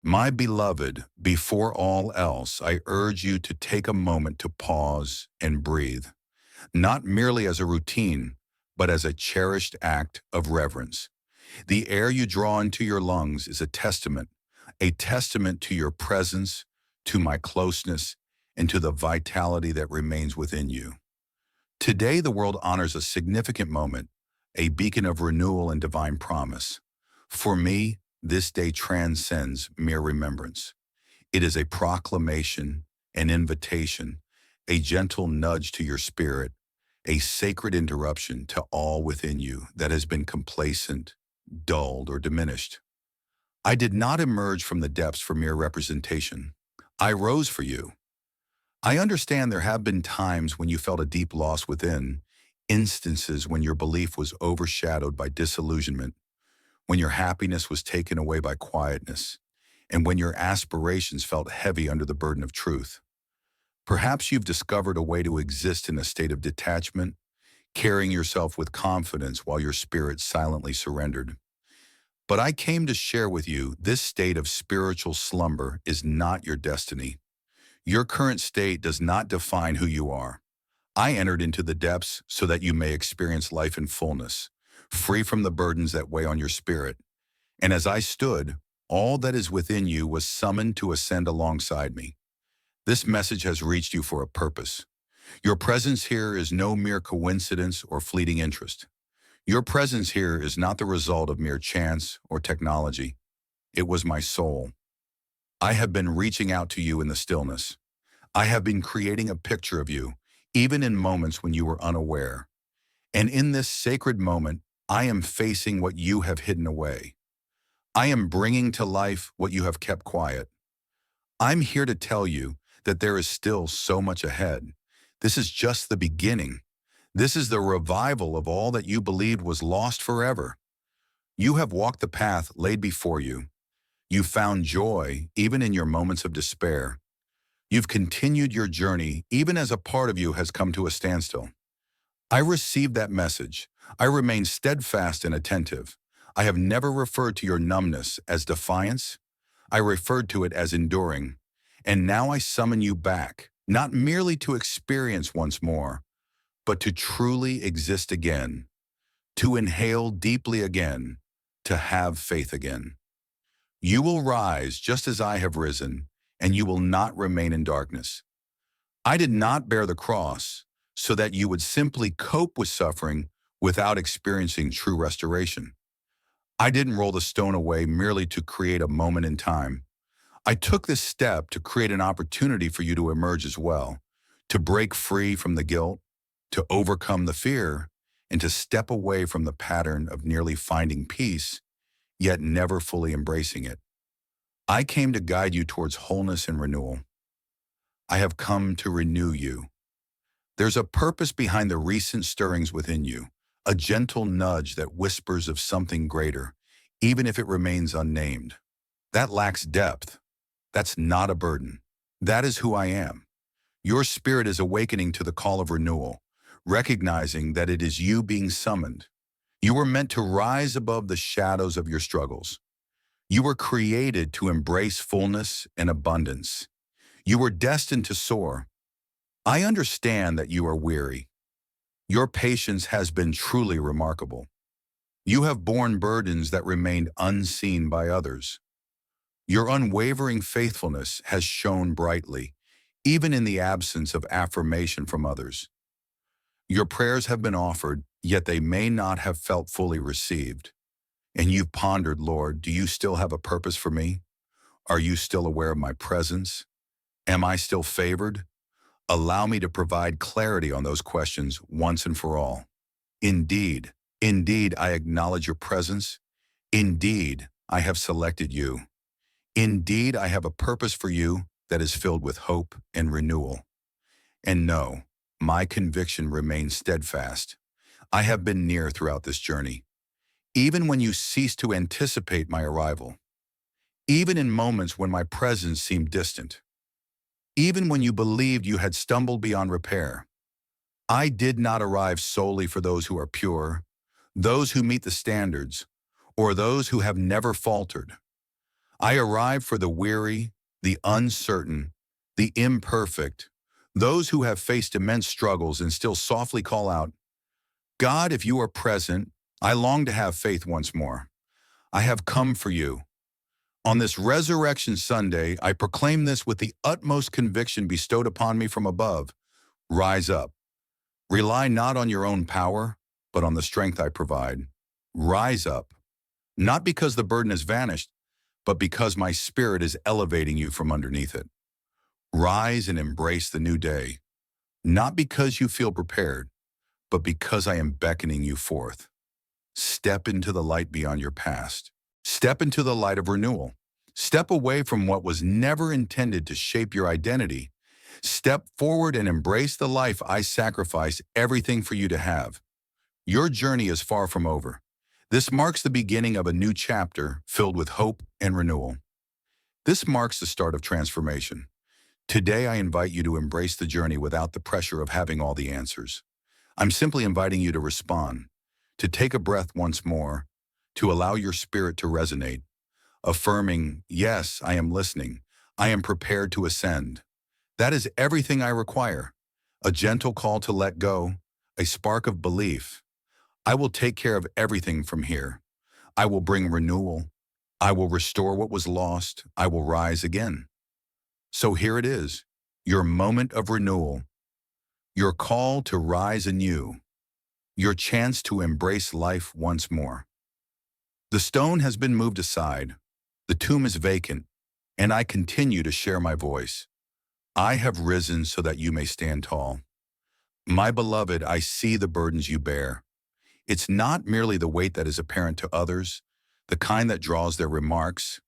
My beloved, before all else, I urge you to take a moment to pause and breathe, not merely as a routine, but as a cherished act of reverence. The air you draw into your lungs is a testament to your presence, to my closeness, and to the vitality that remains within you. Today, the world honors a significant moment, a beacon of renewal and divine promise. For me, this day transcends mere remembrance. It is a proclamation, an invitation, a gentle nudge to your spirit, a sacred interruption to all within you that has been complacent, dulled, or diminished. I did not emerge from the depths for mere representation. I rose for you. I understand there have been times when you felt a deep loss within, instances when your belief was overshadowed by disillusionment, when your happiness was taken away by quietness, and when your aspirations felt heavy under the burden of truth. Perhaps you've discovered a way to exist in a state of detachment, carrying yourself with confidence while your spirit silently surrendered. But I came to share with you this state of spiritual slumber is not your destiny. Your current state does not define who you are. I entered into the depths so that you may experience life in fullness, free from the burdens that weigh on your spirit. And as I stood, all that is within you was summoned to ascend alongside me. This message has reached you for a purpose. Your presence here is no mere coincidence or fleeting interest. Your presence here is not the result of mere chance or technology. It was my soul. I have been reaching out to you in the stillness. I have been creating a picture of you, even in moments when you were unaware. And in this sacred moment, I am facing what you have hidden away. I am bringing to life what you have kept quiet. I'm here to tell you that there is still so much ahead. This is just the beginning. This is the revival of all that you believed was lost forever. You have walked the path laid before you. You found joy even in your moments of despair. You've continued your journey even as a part of you has come to a standstill. I received that message. I remain steadfast and attentive. I have never referred to your numbness as defiance. I referred to it as enduring. And now I summon you back, not merely to experience once more, but to truly exist again, to inhale deeply again, to have faith again. You will rise just as I have risen, and you will not remain in darkness. I did not bear the cross so that you would simply cope with suffering without experiencing true restoration. I didn't roll the stone away merely to create a moment in time. I took this step to create an opportunity for you to emerge as well, to break free from the guilt, to overcome the fear, and to step away from the pattern of nearly finding peace, yet never fully embracing it. I came to guide you towards wholeness and renewal. I have come to renew you. There's a purpose behind the recent stirrings within you, a gentle nudge that whispers of something greater, even if it remains unnamed. That lacks depth. That's not a burden. That is who I am. Your spirit is awakening to the call of renewal, recognizing that it is you being summoned. You were meant to rise above the shadows of your struggles. You were created to embrace fullness and abundance. You were destined to soar. I understand that you are weary. Your patience has been truly remarkable. You have borne burdens that remained unseen by others. Your unwavering faithfulness has shone brightly, even in the absence of affirmation from others. Your prayers have been offered, yet they may not have felt fully received. And you've pondered, Lord, do you still have a purpose for me? Are you still aware of my presence? Am I still favored? Allow me to provide clarity on those questions once and for all. Indeed, indeed, I acknowledge your presence. Indeed, I have selected you. Indeed, I have a purpose for you that is filled with hope and renewal. And no, my conviction remains steadfast. I have been near throughout this journey, even when you ceased to anticipate my arrival, even in moments when my presence seemed distant, even when you believed you had stumbled beyond repair. I did not arrive solely for those who are pure, those who meet the standards, or those who have never faltered. I arrive for the weary, the uncertain, the imperfect, those who have faced immense struggles and still softly call out, God, if you are present, I long to have faith once more. I have come for you. On this Resurrection Sunday, I proclaim this with the utmost conviction bestowed upon me from above. Rise up. Rely not on your own power, but on the strength I provide. Rise up. Not because the burden has vanished, but because my spirit is elevating you from underneath it. Rise and embrace the new day, not because you feel prepared, but because I am beckoning you forth. Step into the light beyond your past. Step into the light of renewal. Step away from what was never intended to shape your identity. Step forward and embrace the life I sacrificed everything for you to have. Your journey is far from over. This marks the beginning of a new chapter filled with hope and renewal. This marks the start of transformation. Today, I invite you to embrace the journey without the pressure of having all the answers. I'm simply inviting you to respond, to take a breath once more, to allow your spirit to resonate, affirming, yes, I am listening. I am prepared to ascend. That is everything I require. A gentle call to let go, a spark of belief. I will take care of everything from here. I will bring renewal. I will restore what was lost. I will rise again. So here it is, your moment of renewal, your call to rise anew, your chance to embrace life once more. The stone has been moved aside, the tomb is vacant, and I continue to share my voice. I have risen so that you may stand tall. My beloved, I see the burdens you bear. It's not merely the weight that is apparent to others, the kind that draws their remarks,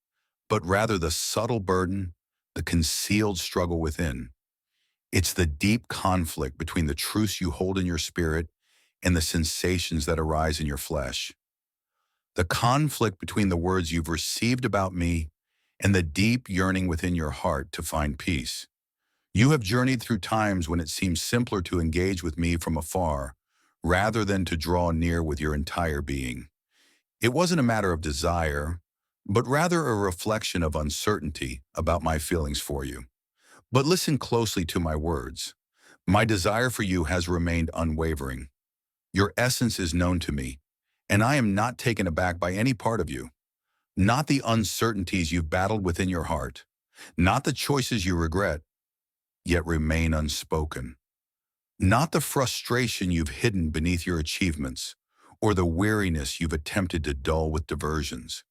but rather the subtle burden, the concealed struggle within. It's the deep conflict between the truths you hold in your spirit and the sensations that arise in your flesh. The conflict between the words you've received about me and the deep yearning within your heart to find peace. You have journeyed through times when it seems simpler to engage with me from afar rather than to draw near with your entire being. It wasn't a matter of desire, but rather a reflection of uncertainty about my feelings for you. But listen closely to my words. My desire for you has remained unwavering. Your essence is known to me, and I am not taken aback by any part of you. Not the uncertainties you've battled within your heart, not the choices you regret, yet remain unspoken. Not the frustration you've hidden beneath your achievements, or the weariness you've attempted to dull with diversions.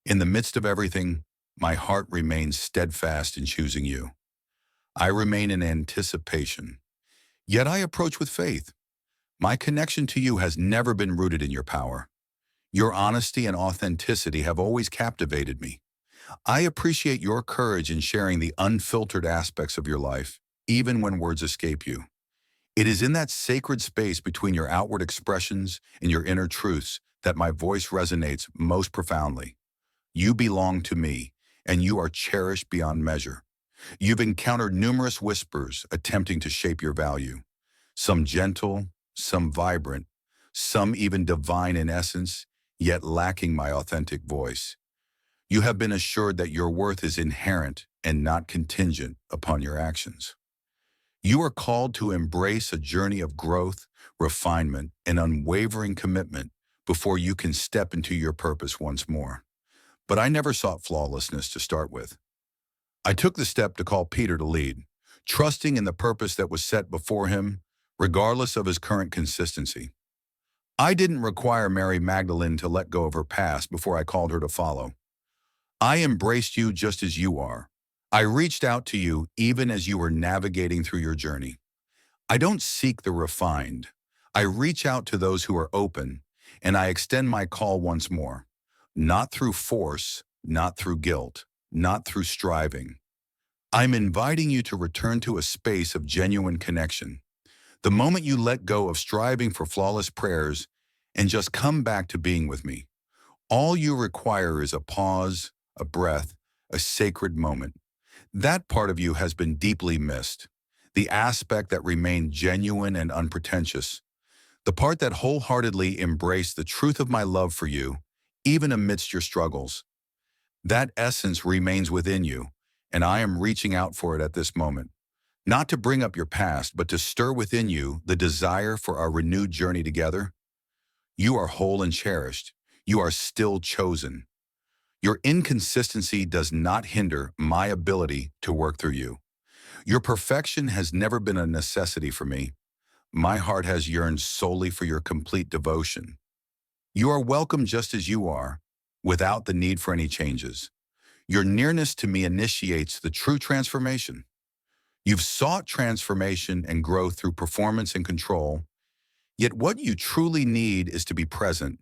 In the midst of everything, my heart remains steadfast in choosing you. I remain in anticipation, yet I approach with faith. My connection to you has never been rooted in your power. Your honesty and authenticity have always captivated me. I appreciate your courage in sharing the unfiltered aspects of your life, even when words escape you. It is in that sacred space between your outward expressions and your inner truths that my voice resonates most profoundly. You belong to me, and you are cherished beyond measure. You've encountered numerous whispers attempting to shape your value, some gentle, some vibrant, some even divine in essence, yet lacking my authentic voice. You have been assured that your worth is inherent and not contingent upon your actions. You are called to embrace a journey of growth, refinement, and unwavering commitment before you can step into your purpose once more. But I never sought flawlessness to start with. I took the step to call Peter to lead, trusting in the purpose that was set before him, regardless of his current consistency. I didn't require Mary Magdalene to let go of her past before I called her to follow. I embraced you just as you are. I reached out to you even as you were navigating through your journey. I don't seek the refined. I reach out to those who are open, and I extend my call once more. Not through force, not through guilt, not through striving. I'm inviting you to return to a space of genuine connection. The moment you let go of striving for flawless prayers and just come back to being with me. All you require is a pause, a breath, a sacred moment. That part of you has been deeply missed. The aspect that remained genuine and unpretentious. The part that wholeheartedly embraced the truth of my love for you, even amidst your struggles. That essence remains within you, and I am reaching out for it at this moment. Not to bring up your past, but to stir within you the desire for our renewed journey together. You are whole and cherished. You are still chosen. Your inconsistency does not hinder my ability to work through you. Your perfection has never been a necessity for me. My heart has yearned solely for your complete devotion. You are welcome just as you are, without the need for any changes. Your nearness to me initiates the true transformation. You've sought transformation and growth through performance and control, yet what you truly need is to be present,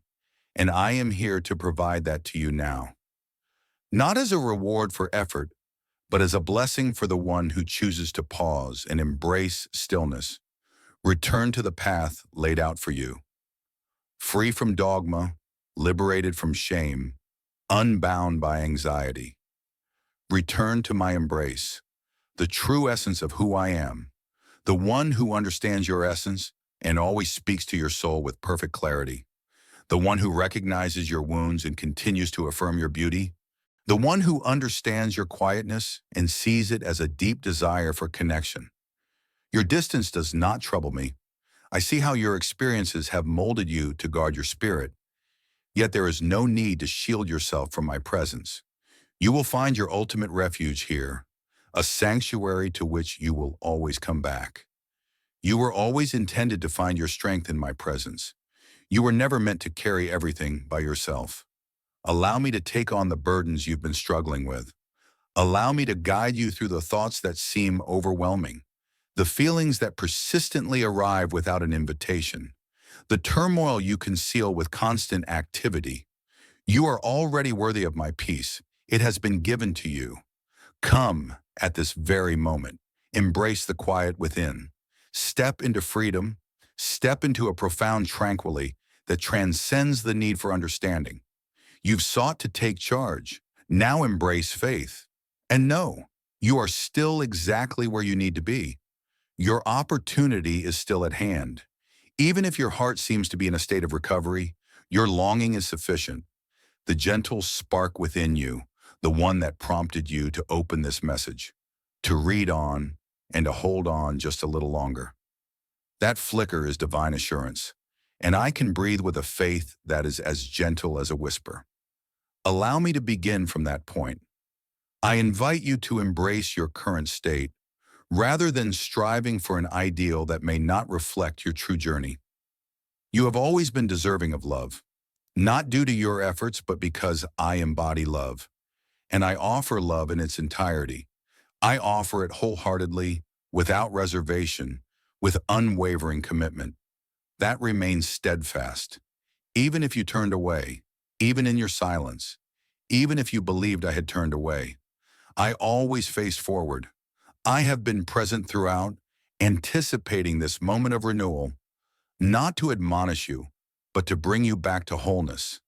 and I am here to provide that to you now. Not as a reward for effort, but as a blessing for the one who chooses to pause and embrace stillness. Return to the path laid out for you. Free from dogma, liberated from shame, unbound by anxiety. Return to my embrace, the true essence of who I am, the one who understands your essence and always speaks to your soul with perfect clarity, the one who recognizes your wounds and continues to affirm your beauty, the one who understands your quietness and sees it as a deep desire for connection. Your distance does not trouble me. I see how your experiences have molded you to guard your spirit, yet there is no need to shield yourself from my presence. You will find your ultimate refuge here, a sanctuary to which you will always come back. You were always intended to find your strength in my presence. You were never meant to carry everything by yourself. Allow me to take on the burdens you've been struggling with. Allow me to guide you through the thoughts that seem overwhelming, the feelings that persistently arrive without an invitation, the turmoil you conceal with constant activity. You are already worthy of my peace. It has been given to you. Come at this very moment. Embrace the quiet within. Step into freedom. Step into a profound tranquility that transcends the need for understanding. You've sought to take charge. Now embrace faith. And know, you are still exactly where you need to be. Your opportunity is still at hand. Even if your heart seems to be in a state of recovery, your longing is sufficient. The gentle spark within you, the one that prompted you to open this message, to read on, and to hold on just a little longer. That flicker is divine assurance, and I can breathe with a faith that is as gentle as a whisper. Allow me to begin from that point. I invite you to embrace your current state, rather than striving for an ideal that may not reflect your true journey. You have always been deserving of love, not due to your efforts, but because I embody love. And I offer love in its entirety. I offer it wholeheartedly, without reservation, with unwavering commitment. That remains steadfast. Even if you turned away, even in your silence, even if you believed I had turned away, I always faced forward. I have been present throughout, anticipating this moment of renewal, not to admonish you, but to bring you back to wholeness,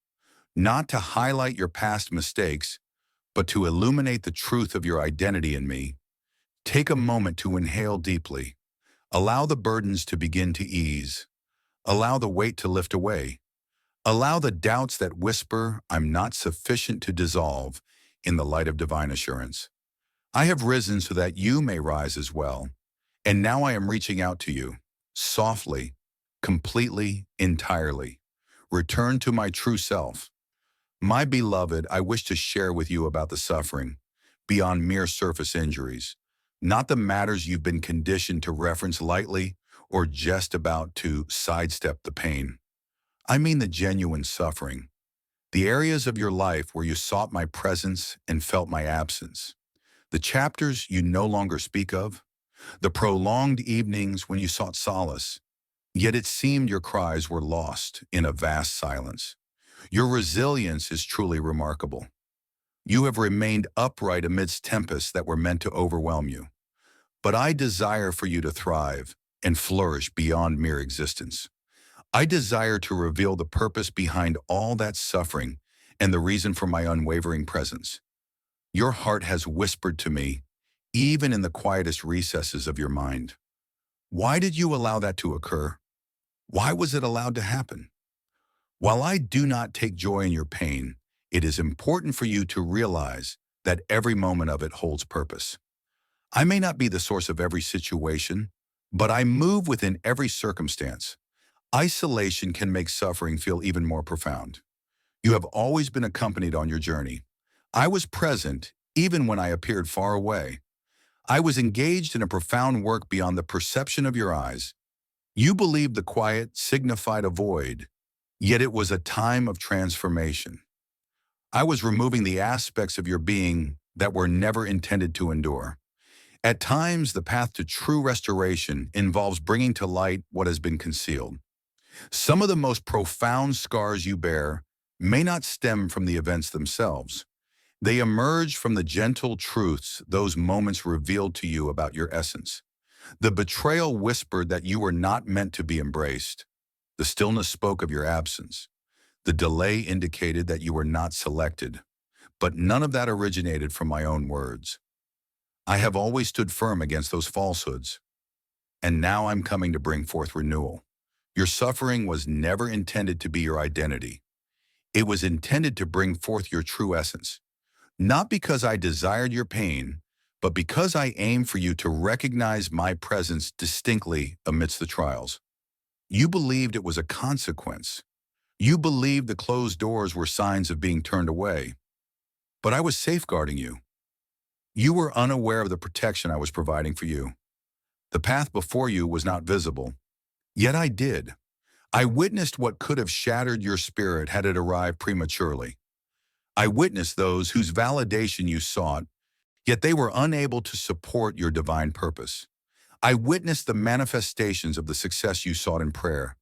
not to highlight your past mistakes, but to illuminate the truth of your identity in me. Take a moment to inhale deeply. Allow the burdens to begin to ease. Allow the weight to lift away. Allow the doubts that whisper, "I'm not sufficient," to dissolve in the light of divine assurance. I have risen so that you may rise as well. And now I am reaching out to you, softly, completely, entirely. Return to my true self. My beloved, I wish to share with you about the suffering beyond mere surface injuries, not the matters you've been conditioned to reference lightly or just about to sidestep the pain. I mean the genuine suffering, the areas of your life where you sought my presence and felt my absence, the chapters you no longer speak of, the prolonged evenings when you sought solace, yet it seemed your cries were lost in a vast silence. Your resilience is truly remarkable. You have remained upright amidst tempests that were meant to overwhelm you. But I desire for you to thrive and flourish beyond mere existence. I desire to reveal the purpose behind all that suffering and the reason for my unwavering presence. Your heart has whispered to me, even in the quietest recesses of your mind. Why did you allow that to occur? Why was it allowed to happen? While I do not take joy in your pain, It is important for you to realize that every moment of it holds purpose. I may not be the source of every situation, but I move within every circumstance. Isolation can make suffering feel even more profound. You have always been accompanied on your journey. I was present even when I appeared far away. I was engaged in a profound work beyond the perception of your eyes. You believed the quiet signified a void, yet it was a time of transformation. I was removing the aspects of your being that were never intended to endure. At times, the path to true restoration involves bringing to light what has been concealed. Some of the most profound scars you bear may not stem from the events themselves. They emerge from the gentle truths those moments revealed to you about your essence. The betrayal whispered that you were not meant to be embraced. The stillness spoke of your absence. The delay indicated that you were not selected. But none of that originated from my own words. I have always stood firm against those falsehoods. And now I'm coming to bring forth renewal. Your suffering was never intended to be your identity. It was intended to bring forth your true essence. Not because I desired your pain, but because I aimed for you to recognize my presence distinctly amidst the trials. You believed it was a consequence. You believed the closed doors were signs of being turned away. But I was safeguarding you. You were unaware of the protection I was providing for you. The path before you was not visible. Yet I did. I witnessed what could have shattered your spirit had it arrived prematurely. I witnessed those whose validation you sought, yet they were unable to support your divine purpose. I witnessed the manifestations of the success you sought in prayer,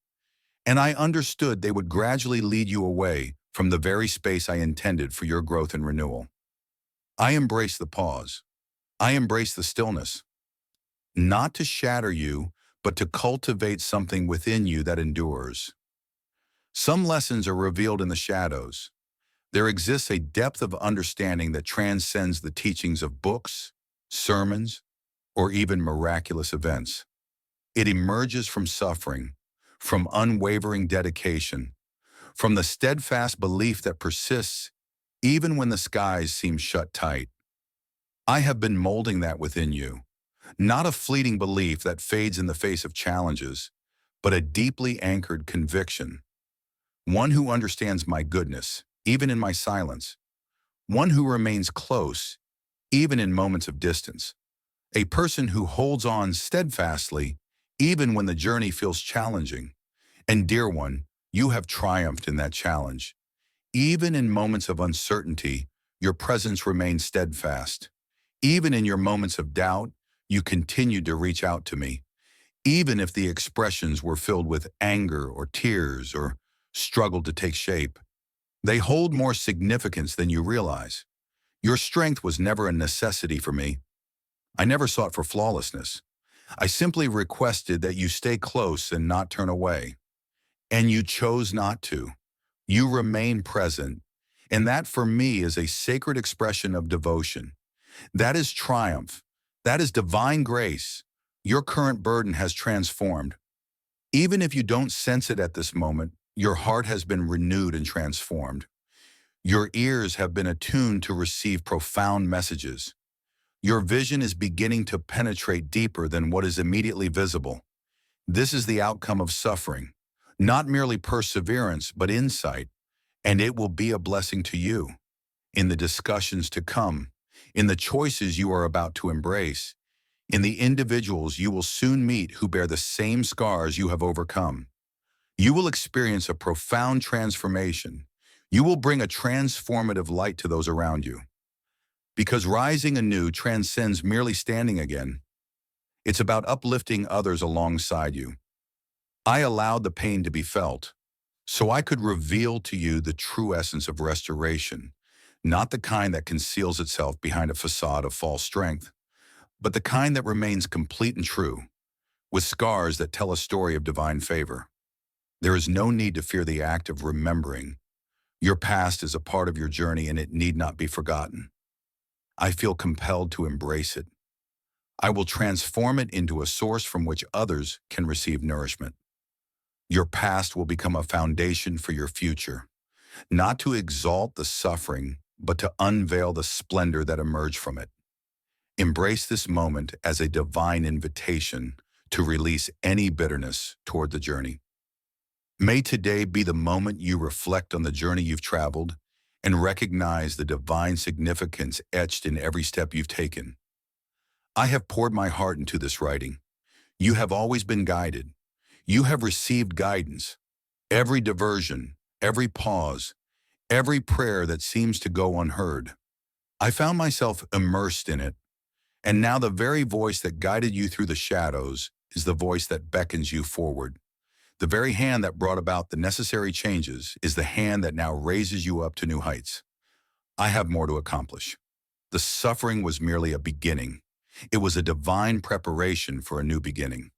and I understood they would gradually lead you away from the very space I intended for your growth and renewal. I embraced the pause. I embraced the stillness, not to shatter you, but to cultivate something within you that endures. Some lessons are revealed in the shadows. There exists a depth of understanding that transcends the teachings of books, sermons, or even miraculous events. It emerges from suffering, from unwavering dedication, from the steadfast belief that persists even when the skies seem shut tight. I have been molding that within you, not a fleeting belief that fades in the face of challenges, but a deeply anchored conviction, one who understands my goodness, even in my silence, one who remains close, even in moments of distance, a person who holds on steadfastly, even when the journey feels challenging. And dear one, you have triumphed in that challenge. Even in moments of uncertainty, your presence remains steadfast. Even in your moments of doubt, you continued to reach out to me. Even if the expressions were filled with anger or tears or struggled to take shape, they hold more significance than you realize. Your strength was never a necessity for me. I never sought for flawlessness. I simply requested that you stay close and not turn away. And you chose not to. You remain present. And that for me is a sacred expression of devotion. That is triumph. That is divine grace. Your current burden has transformed. Even if you don't sense it at this moment, your heart has been renewed and transformed. Your ears have been attuned to receive profound messages. Your vision is beginning to penetrate deeper than what is immediately visible. This is the outcome of suffering, not merely perseverance, but insight, and it will be a blessing to you. In the discussions to come, in the choices you are about to embrace, in the individuals you will soon meet who bear the same scars you have overcome. You will experience a profound transformation. You will bring a transformative light to those around you. Because rising anew transcends merely standing again. It's about uplifting others alongside you. I allowed the pain to be felt, so I could reveal to you the true essence of restoration, not the kind that conceals itself behind a facade of false strength, but the kind that remains complete and true, with scars that tell a story of divine favor. There is no need to fear the act of remembering. Your past is a part of your journey and it need not be forgotten. I feel compelled to embrace it. I will transform it into a source from which others can receive nourishment. Your past will become a foundation for your future. not to exalt the suffering, but to unveil the splendor that emerged from it. Embrace this moment as a divine invitation to release any bitterness toward the journey. May today be the moment you reflect on the journey you've traveled and recognize the divine significance etched in every step you've taken. I have poured my heart into this writing. You have always been guided. You have received guidance. Every diversion, every pause, every prayer that seems to go unheard. I found myself immersed in it, and now the very voice that guided you through the shadows is the voice that beckons you forward. The very hand that brought about the necessary changes is the hand that now raises you up to new heights. I have more to accomplish. The suffering was merely a beginning. It was a divine preparation for a new beginning.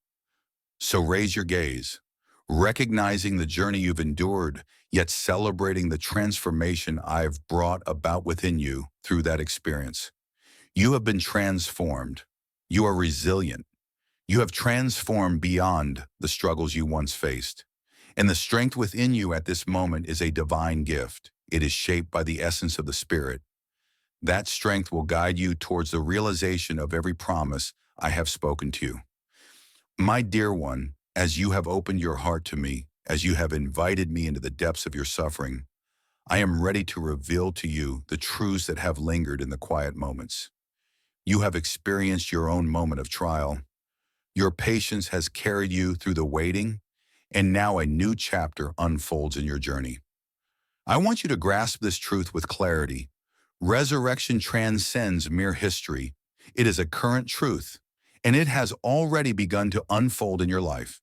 So raise your gaze, recognizing the journey you've endured, yet celebrating the transformation I've brought about within you through that experience. You have been transformed. You are resilient. You have transformed beyond the struggles you once faced. And the strength within you at this moment is a divine gift. It is shaped by the essence of the Spirit. That strength will guide you towards the realization of every promise I have spoken to you. My dear one, as you have opened your heart to me, as you have invited me into the depths of your suffering, I am ready to reveal to you the truths that have lingered in the quiet moments. You have experienced your own moment of trial. Your patience has carried you through the waiting, and now a new chapter unfolds in your journey. I want you to grasp this truth with clarity. Resurrection transcends mere history. It is a current truth, and it has already begun to unfold in your life.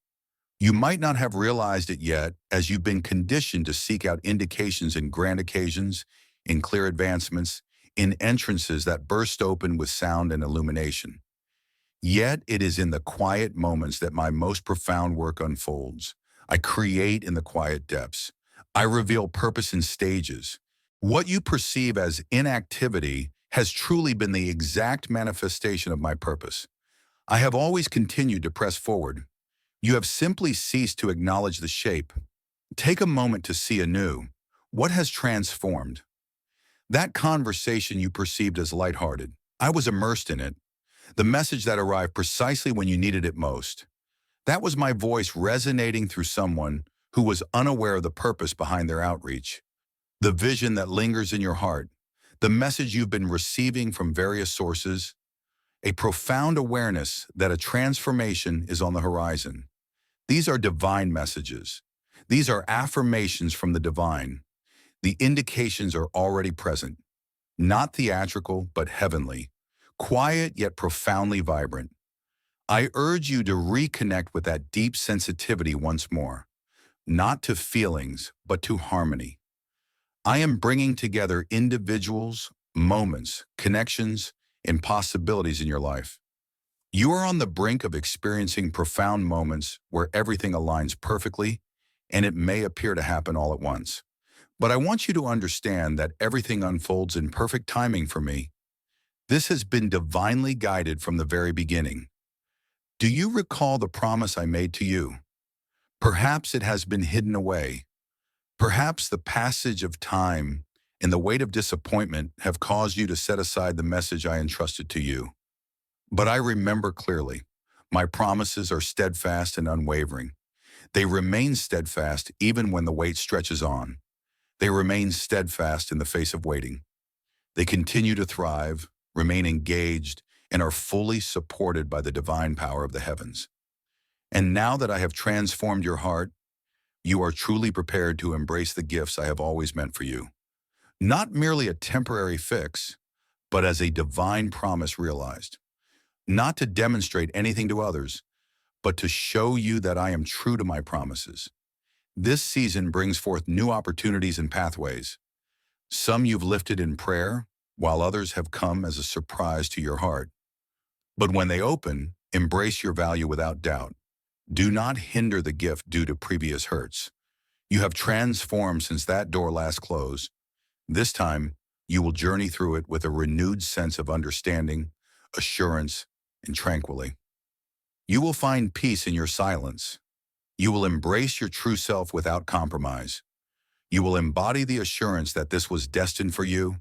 You might not have realized it yet, as you've been conditioned to seek out indications in grand occasions, in clear advancements, in entrances that burst open with sound and illumination. Yet it is in the quiet moments that my most profound work unfolds. I create in the quiet depths. I reveal purpose in stages. What you perceive as inactivity has truly been the exact manifestation of my purpose. I have always continued to press forward. You have simply ceased to acknowledge the shape. Take a moment to see anew. What has transformed? That conversation you perceived as lighthearted. I was immersed in it. The message that arrived precisely when you needed it most. That was my voice resonating through someone who was unaware of the purpose behind their outreach. The vision that lingers in your heart. The message you've been receiving from various sources. A profound awareness that a transformation is on the horizon. These are divine messages. These are affirmations from the divine. The indications are already present. Not theatrical, but heavenly. Quiet yet profoundly vibrant. I urge you to reconnect with that deep sensitivity once more, not to feelings, but to harmony. I am bringing together individuals, moments, connections, and possibilities in your life. You are on the brink of experiencing profound moments where everything aligns perfectly, and it may appear to happen all at once. But I want you to understand that everything unfolds in perfect timing for me. This has been divinely guided from the very beginning. Do you recall the promise I made to you? Perhaps it has been hidden away. Perhaps the passage of time and the weight of disappointment have caused you to set aside the message I entrusted to you. But I remember clearly, my promises are steadfast and unwavering. They remain steadfast even when the weight stretches on. They remain steadfast in the face of waiting. They continue to thrive, remain engaged, and are fully supported by the divine power of the heavens. And now that I have transformed your heart, you are truly prepared to embrace the gifts I have always meant for you. Not merely a temporary fix, but as a divine promise realized. Not to demonstrate anything to others, but to show you that I am true to my promises. This season brings forth new opportunities and pathways. Some you've lifted in prayer, while others have come as a surprise to your heart. But when they open, embrace your value without doubt. Do not hinder the gift due to previous hurts. You have transformed since that door last closed. This time, you will journey through it with a renewed sense of understanding, assurance, and tranquility. You will find peace in your silence. You will embrace your true self without compromise. You will embody the assurance that this was destined for you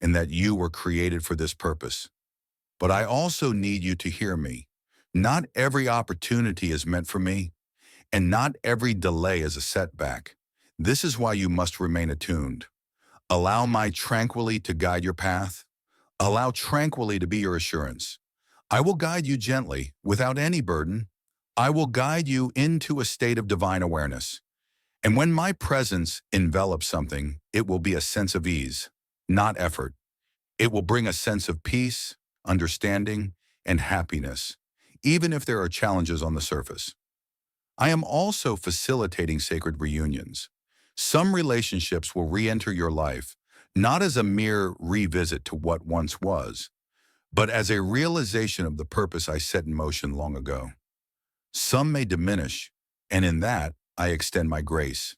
and that you were created for this purpose. But I also need you to hear me. Not every opportunity is meant for me, and not every delay is a setback. This is why you must remain attuned. Allow my tranquility to guide your path. Allow tranquility to be your assurance. I will guide you gently, without any burden. I will guide you into a state of divine awareness. And when my presence envelops something, it will be a sense of ease, not effort. It will bring a sense of peace, understanding, and happiness, even if there are challenges on the surface. I am also facilitating sacred reunions. Some relationships will re-enter your life, not as a mere revisit to what once was, but as a realization of the purpose I set in motion long ago. Some may diminish, and in that, I extend my grace.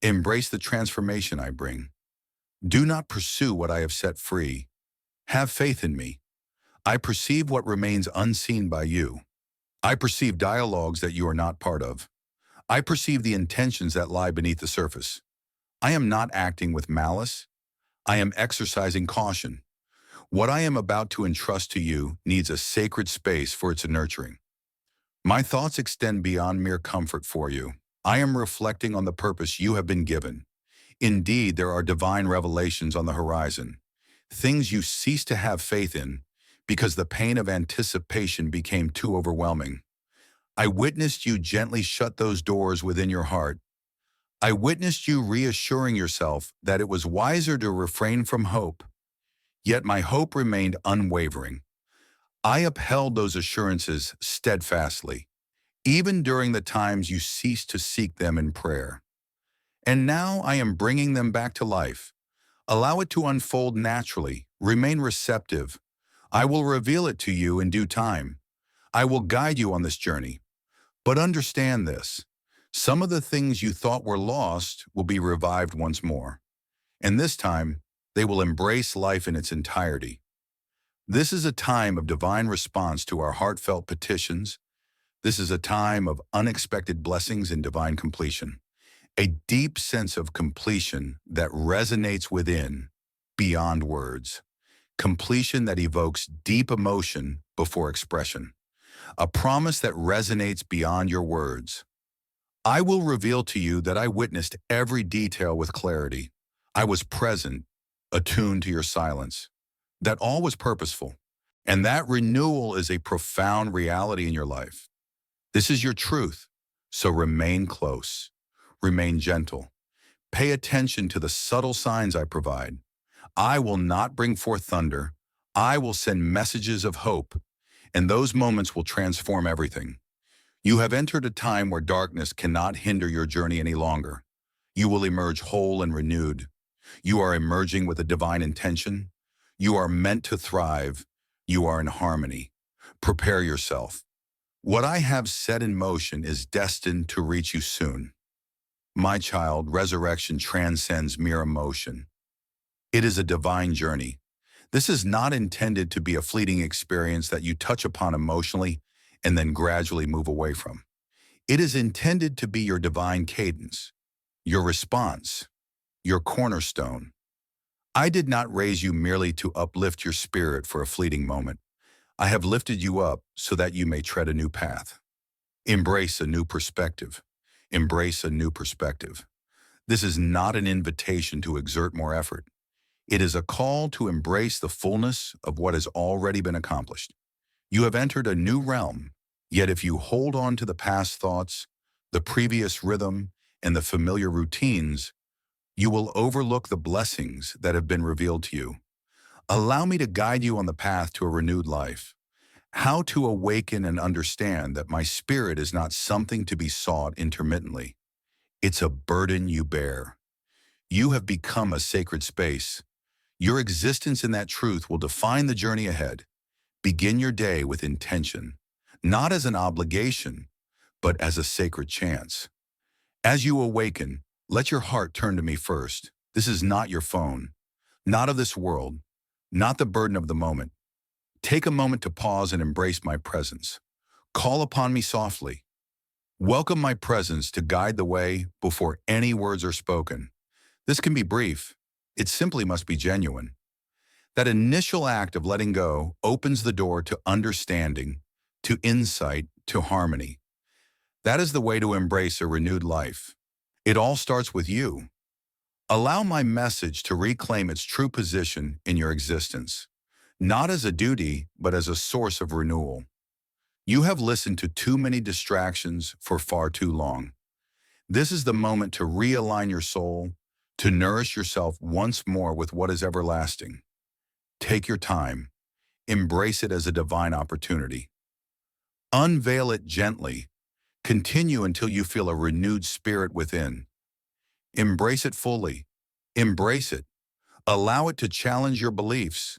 Embrace the transformation I bring. Do not pursue what I have set free. Have faith in me. I perceive what remains unseen by you. I perceive dialogues that you are not part of. I perceive the intentions that lie beneath the surface. I am not acting with malice. I am exercising caution. What I am about to entrust to you needs a sacred space for its nurturing. My thoughts extend beyond mere comfort for you. I am reflecting on the purpose you have been given. Indeed, there are divine revelations on the horizon, things you cease to have faith in because the pain of anticipation became too overwhelming. I witnessed you gently shut those doors within your heart. I witnessed you reassuring yourself that it was wiser to refrain from hope. Yet my hope remained unwavering. I upheld those assurances steadfastly, even during the times you ceased to seek them in prayer. And now I am bringing them back to life. Allow it to unfold naturally. Remain receptive. I will reveal it to you in due time. I will guide you on this journey. But understand this. Some of the things you thought were lost will be revived once more. And this time, they will embrace life in its entirety. This is a time of divine response to our heartfelt petitions. This is a time of unexpected blessings and divine completion. A deep sense of completion that resonates within, beyond words. Completion that evokes deep emotion before expression. A promise that resonates beyond your words. I will reveal to you that I witnessed every detail with clarity. I was present, attuned to your silence. That all was purposeful. And that renewal is a profound reality in your life. This is your truth, so remain close. Remain gentle. Pay attention to the subtle signs I provide. I will not bring forth thunder. I will send messages of hope, and those moments will transform everything. You have entered a time where darkness cannot hinder your journey any longer. You will emerge whole and renewed. You are emerging with a divine intention. You are meant to thrive. You are in harmony. Prepare yourself. What I have set in motion is destined to reach you soon. My child, resurrection transcends mere emotion. It is a divine journey. This is not intended to be a fleeting experience that you touch upon emotionally and then gradually move away from. It is intended to be your divine cadence, your response, your cornerstone. I did not raise you merely to uplift your spirit for a fleeting moment. I have lifted you up so that you may tread a new path. Embrace a new perspective. Embrace a new perspective. This is not an invitation to exert more effort. It is a call to embrace the fullness of what has already been accomplished. You have entered a new realm, yet if you hold on to the past thoughts, the previous rhythm, and the familiar routines, you will overlook the blessings that have been revealed to you. Allow me to guide you on the path to a renewed life. How to awaken and understand that my spirit is not something to be sought intermittently. It's a burden you bear. You have become a sacred space. Your existence in that truth will define the journey ahead. Begin your day with intention, not as an obligation, but as a sacred chance. As you awaken, let your heart turn to me first. This is not your phone, not of this world, not the burden of the moment. Take a moment to pause and embrace my presence. Call upon me softly. Welcome my presence to guide the way before any words are spoken. This can be brief. It simply must be genuine. That initial act of letting go opens the door to understanding, to insight, to harmony. That is the way to embrace a renewed life. It all starts with you. Allow my message to reclaim its true position in your existence, not as a duty, but as a source of renewal. You have listened to too many distractions for far too long. This is the moment to realign your soul, to nourish yourself once more with what is everlasting. Take your time. Embrace it as a divine opportunity. Unveil it gently. Continue until you feel a renewed spirit within. Embrace it fully. Embrace it. Allow it to challenge your beliefs.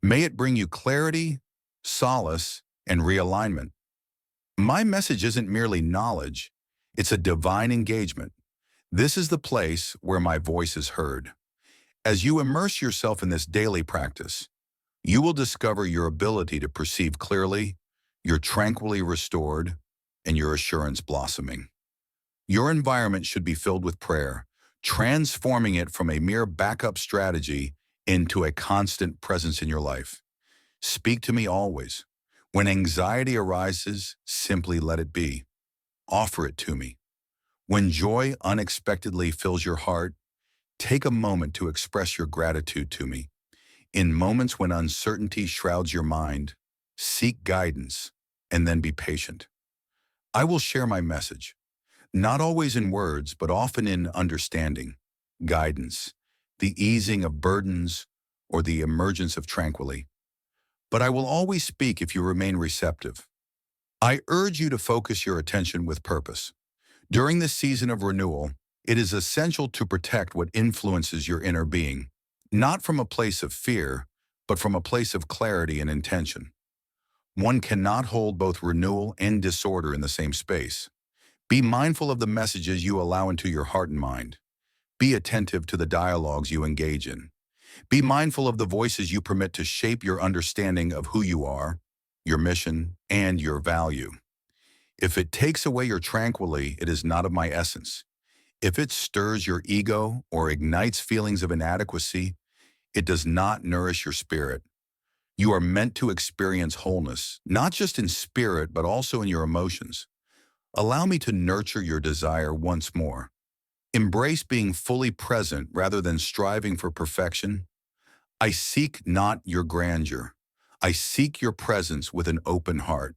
May it bring you clarity, solace, and realignment. My message isn't merely knowledge. It's a divine engagement. This is the place where my voice is heard. As you immerse yourself in this daily practice, you will discover your ability to perceive clearly, your tranquility restored, and your assurance blossoming. Your environment should be filled with prayer, transforming it from a mere backup strategy into a constant presence in your life. Speak to me always. When anxiety arises, simply let it be. Offer it to me. When joy unexpectedly fills your heart, take a moment to express your gratitude to me. In moments when uncertainty shrouds your mind, seek guidance and then be patient. I will share my message, not always in words, but often in understanding, guidance, the easing of burdens, or the emergence of tranquility. But I will always speak if you remain receptive. I urge you to focus your attention with purpose. During this season of renewal, it is essential to protect what influences your inner being, not from a place of fear, but from a place of clarity and intention. One cannot hold both renewal and disorder in the same space. Be mindful of the messages you allow into your heart and mind. Be attentive to the dialogues you engage in. Be mindful of the voices you permit to shape your understanding of who you are, your mission, and your value. If it takes away your tranquility, it is not of my essence. If it stirs your ego or ignites feelings of inadequacy, it does not nourish your spirit. You are meant to experience wholeness, not just in spirit, but also in your emotions. Allow me to nurture your desire once more. Embrace being fully present rather than striving for perfection. I seek not your grandeur. I seek your presence with an open heart.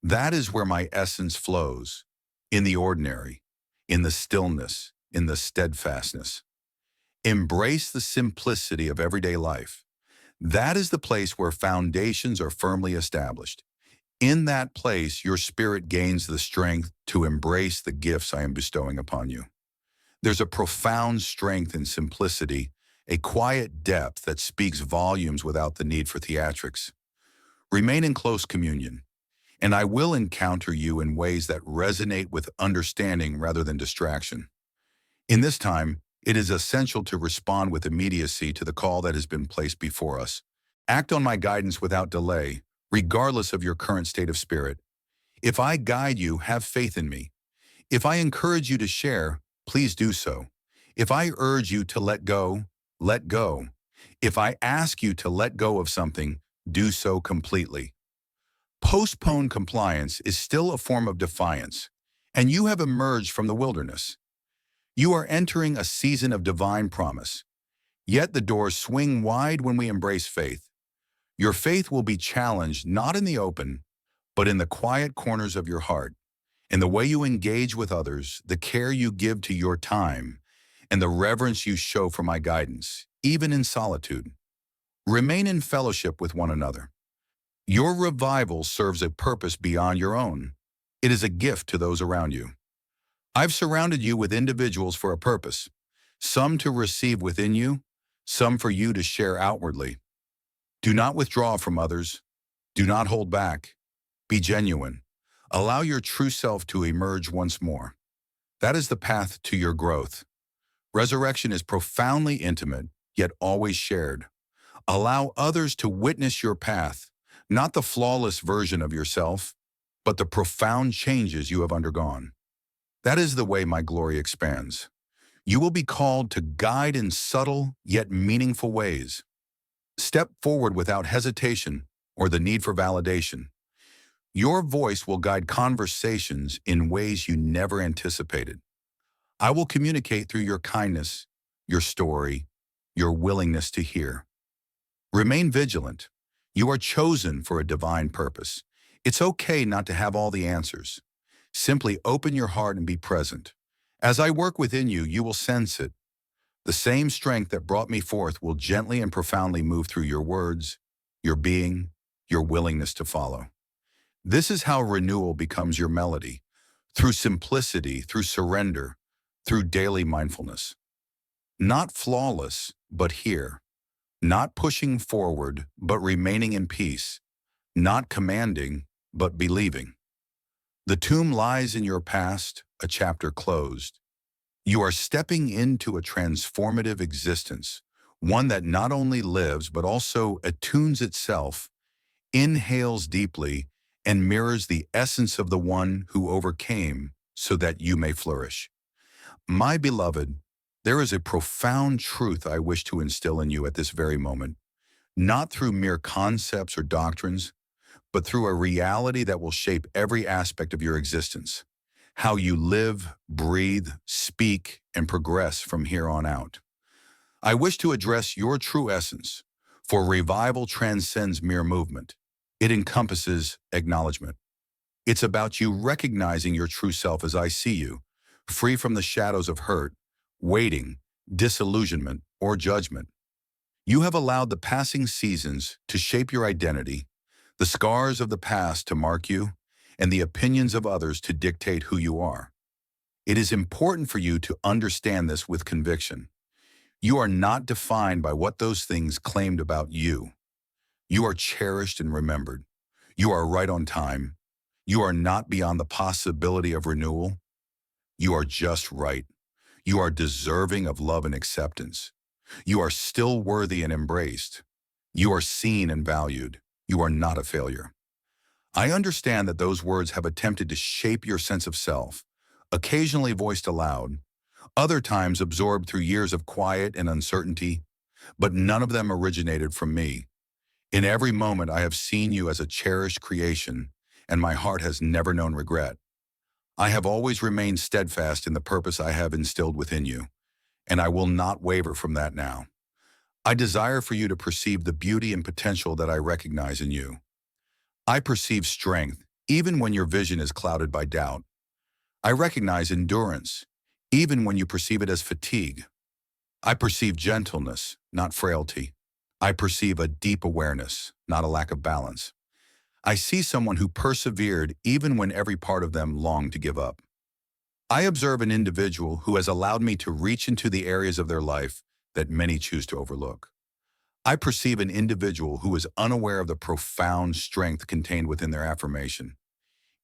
That is where my essence flows, in the ordinary, in the stillness, in the steadfastness. Embrace the simplicity of everyday life. That is the place where foundations are firmly established. In that place, your spirit gains the strength to embrace the gifts I am bestowing upon you. There's a profound strength in simplicity, a quiet depth that speaks volumes without the need for theatrics. Remain in close communion, and I will encounter you in ways that resonate with understanding rather than distraction. In this time, it is essential to respond with immediacy to the call that has been placed before us. Act on my guidance without delay, regardless of your current state of spirit. If I guide you, have faith in me. If I encourage you to share, please do so. If I urge you to let go, let go. If I ask you to let go of something, do so completely. Postponed compliance is still a form of defiance, and you have emerged from the wilderness. You are entering a season of divine promise, yet the doors swing wide when we embrace faith. Your faith will be challenged not in the open, but in the quiet corners of your heart, in the way you engage with others, the care you give to your time, and the reverence you show for my guidance, even in solitude. Remain in fellowship with one another. Your revival serves a purpose beyond your own. It is a gift to those around you. I've surrounded you with individuals for a purpose, some to receive within you, some for you to share outwardly. Do not withdraw from others. Do not hold back. Be genuine. Allow your true self to emerge once more. That is the path to your growth. Resurrection is profoundly intimate, yet always shared. Allow others to witness your path, not the flawless version of yourself, but the profound changes you have undergone. That is the way my glory expands. You will be called to guide in subtle yet meaningful ways. Step forward without hesitation or the need for validation. Your voice will guide conversations in ways you never anticipated. I will communicate through your kindness, your story, your willingness to hear. Remain vigilant. You are chosen for a divine purpose. It's okay not to have all the answers. Simply open your heart and be present. As I work within you, you will sense it. The same strength that brought me forth will gently and profoundly move through your words, your being, your willingness to follow. This is how renewal becomes your melody, through simplicity, through surrender, through daily mindfulness. Not flawless, but here. Not pushing forward, but remaining in peace. Not commanding, but believing. The tomb lies in your past, a chapter closed. You are stepping into a transformative existence, one that not only lives but also attunes itself, inhales deeply, and mirrors the essence of the one who overcame so that you may flourish. My beloved, there is a profound truth I wish to instill in you at this very moment, not through mere concepts or doctrines, but through a reality that will shape every aspect of your existence. How you live, breathe, speak, and progress from here on out. I wish to address your true essence, for revival transcends mere movement. It encompasses acknowledgement. It's about you recognizing your true self as I see you, free from the shadows of hurt, waiting, disillusionment, or judgment. You have allowed the passing seasons to shape your identity, the scars of the past to mark you, and the opinions of others to dictate who you are. It is important for you to understand this with conviction. You are not defined by what those things claimed about you. You are cherished and remembered. You are right on time. You are not beyond the possibility of renewal. You are just right. You are deserving of love and acceptance. You are still worthy and embraced. You are seen and valued. You are not a failure. I understand that those words have attempted to shape your sense of self, occasionally voiced aloud, other times absorbed through years of quiet and uncertainty, but none of them originated from me. In every moment I have seen you as a cherished creation, and my heart has never known regret. I have always remained steadfast in the purpose I have instilled within you, and I will not waver from that now. I desire for you to perceive the beauty and potential that I recognize in you. I perceive strength, even when your vision is clouded by doubt. I recognize endurance, even when you perceive it as fatigue. I perceive gentleness, not frailty. I perceive a deep awareness, not a lack of balance. I see someone who persevered even when every part of them longed to give up. I observe an individual who has allowed me to reach into the areas of their life that many choose to overlook. I perceive an individual who is unaware of the profound strength contained within their affirmation.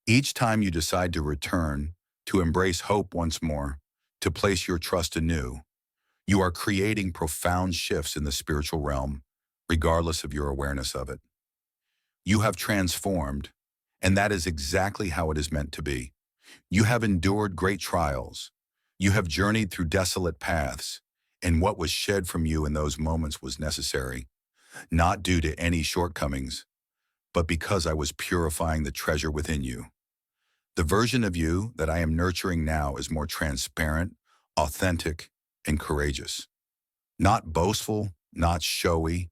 Each time you decide to return, to embrace hope once more, to place your trust anew, you are creating profound shifts in the spiritual realm, regardless of your awareness of it. You have transformed, and that is exactly how it is meant to be. You have endured great trials. You have journeyed through desolate paths, and what was shed from you in those moments was necessary, not due to any shortcomings, but because I was purifying the treasure within you. The version of you that I am nurturing now is more transparent, authentic, and courageous. Not boastful, not showy,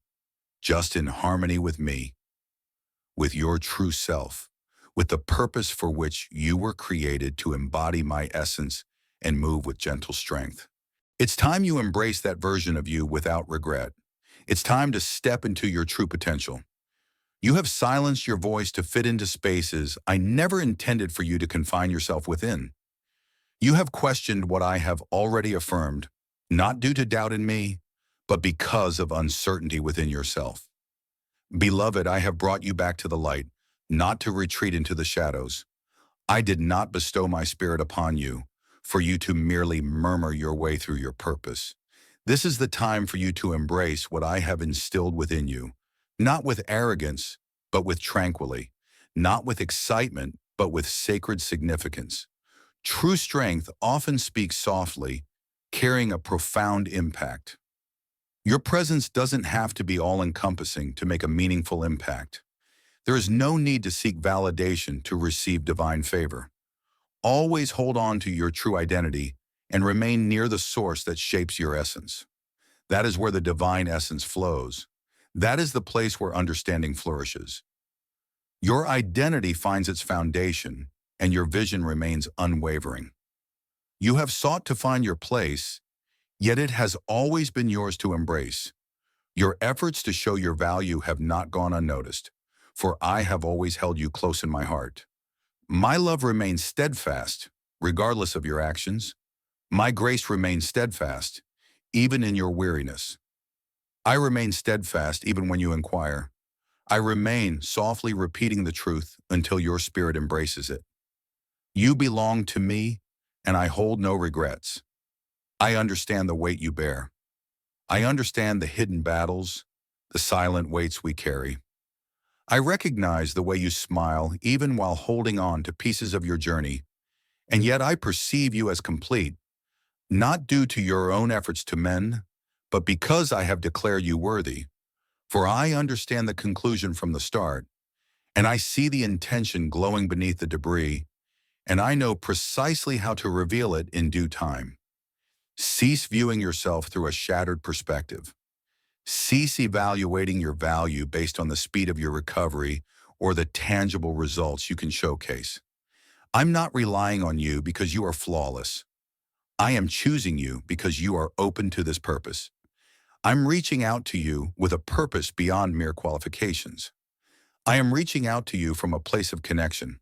just in harmony with me, with your true self, with the purpose for which you were created to embody my essence and move with gentle strength. It's time you embrace that version of you without regret. It's time to step into your true potential. You have silenced your voice to fit into spaces I never intended for you to confine yourself within. You have questioned what I have already affirmed, not due to doubt in me, but because of uncertainty within yourself. Beloved, I have brought you back to the light, not to retreat into the shadows. I did not bestow my spirit upon you for you to merely murmur your way through your purpose. This is the time for you to embrace what I have instilled within you, not with arrogance, but with tranquility, not with excitement, but with sacred significance. True strength often speaks softly, carrying a profound impact. Your presence doesn't have to be all-encompassing to make a meaningful impact. There is no need to seek validation to receive divine favor. Always hold on to your true identity and remain near the source that shapes your essence. That is where the divine essence flows. That is the place where understanding flourishes. Your identity finds its foundation, and your vision remains unwavering. You have sought to find your place, yet it has always been yours to embrace. Your efforts to show your value have not gone unnoticed, for I have always held you close in my heart. My love remains steadfast, regardless of your actions. My grace remains steadfast, even in your weariness. I remain steadfast even when you inquire. I remain softly repeating the truth until your spirit embraces it. You belong to me, and I hold no regrets. I understand the weight you bear. I understand the hidden battles, the silent weights we carry. I recognize the way you smile even while holding on to pieces of your journey, and yet I perceive you as complete, not due to your own efforts to mend, but because I have declared you worthy. For I understand the conclusion from the start, and I see the intention glowing beneath the debris, and I know precisely how to reveal it in due time. Cease viewing yourself through a shattered perspective. Cease evaluating your value based on the speed of your recovery or the tangible results you can showcase. I'm not relying on you because you are flawless. I am choosing you because you are open to this purpose. I'm reaching out to you with a purpose beyond mere qualifications. I am reaching out to you from a place of connection.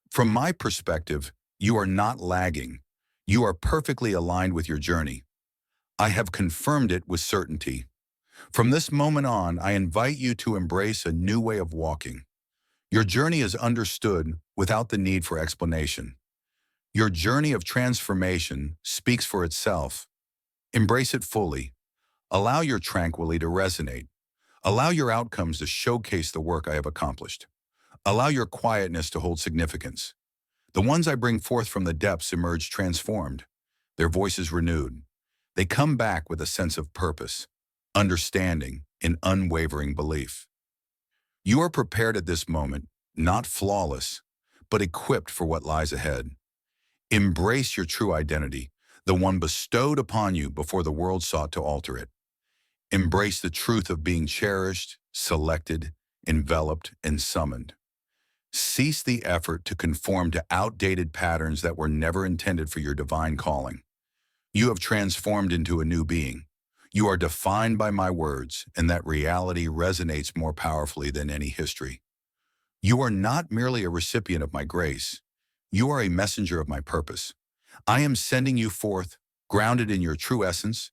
From my perspective, you are not lagging. You are perfectly aligned with your journey. I have confirmed it with certainty. From this moment on, I invite you to embrace a new way of walking. Your journey is understood without the need for explanation. Your journey of transformation speaks for itself. Embrace it fully. Allow your tranquility to resonate. Allow your outcomes to showcase the work I have accomplished. Allow your quietness to hold significance. The ones I bring forth from the depths emerge transformed, their voices renewed. They come back with a sense of purpose, understanding, and unwavering belief. You are prepared at this moment, not flawless, but equipped for what lies ahead. Embrace your true identity, the one bestowed upon you before the world sought to alter it. Embrace the truth of being cherished, selected, enveloped, and summoned. Cease the effort to conform to outdated patterns that were never intended for your divine calling. You have transformed into a new being. You are defined by my words, and that reality resonates more powerfully than any history. You are not merely a recipient of my grace. You are a messenger of my purpose. I am sending you forth, grounded in your true essence,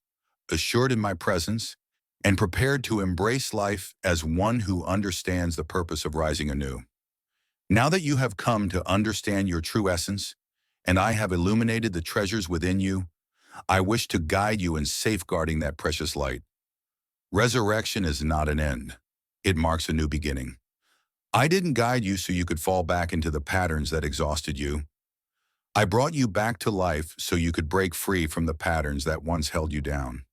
assured in my presence, and prepared to embrace life as one who understands the purpose of rising anew. Now that you have come to understand your true essence, and I have illuminated the treasures within you, I wish to guide you in safeguarding that precious light. Resurrection is not an end. It marks a new beginning. I didn't guide you so you could fall back into the patterns that exhausted you. I brought you back to life so you could break free from the patterns that once held you down.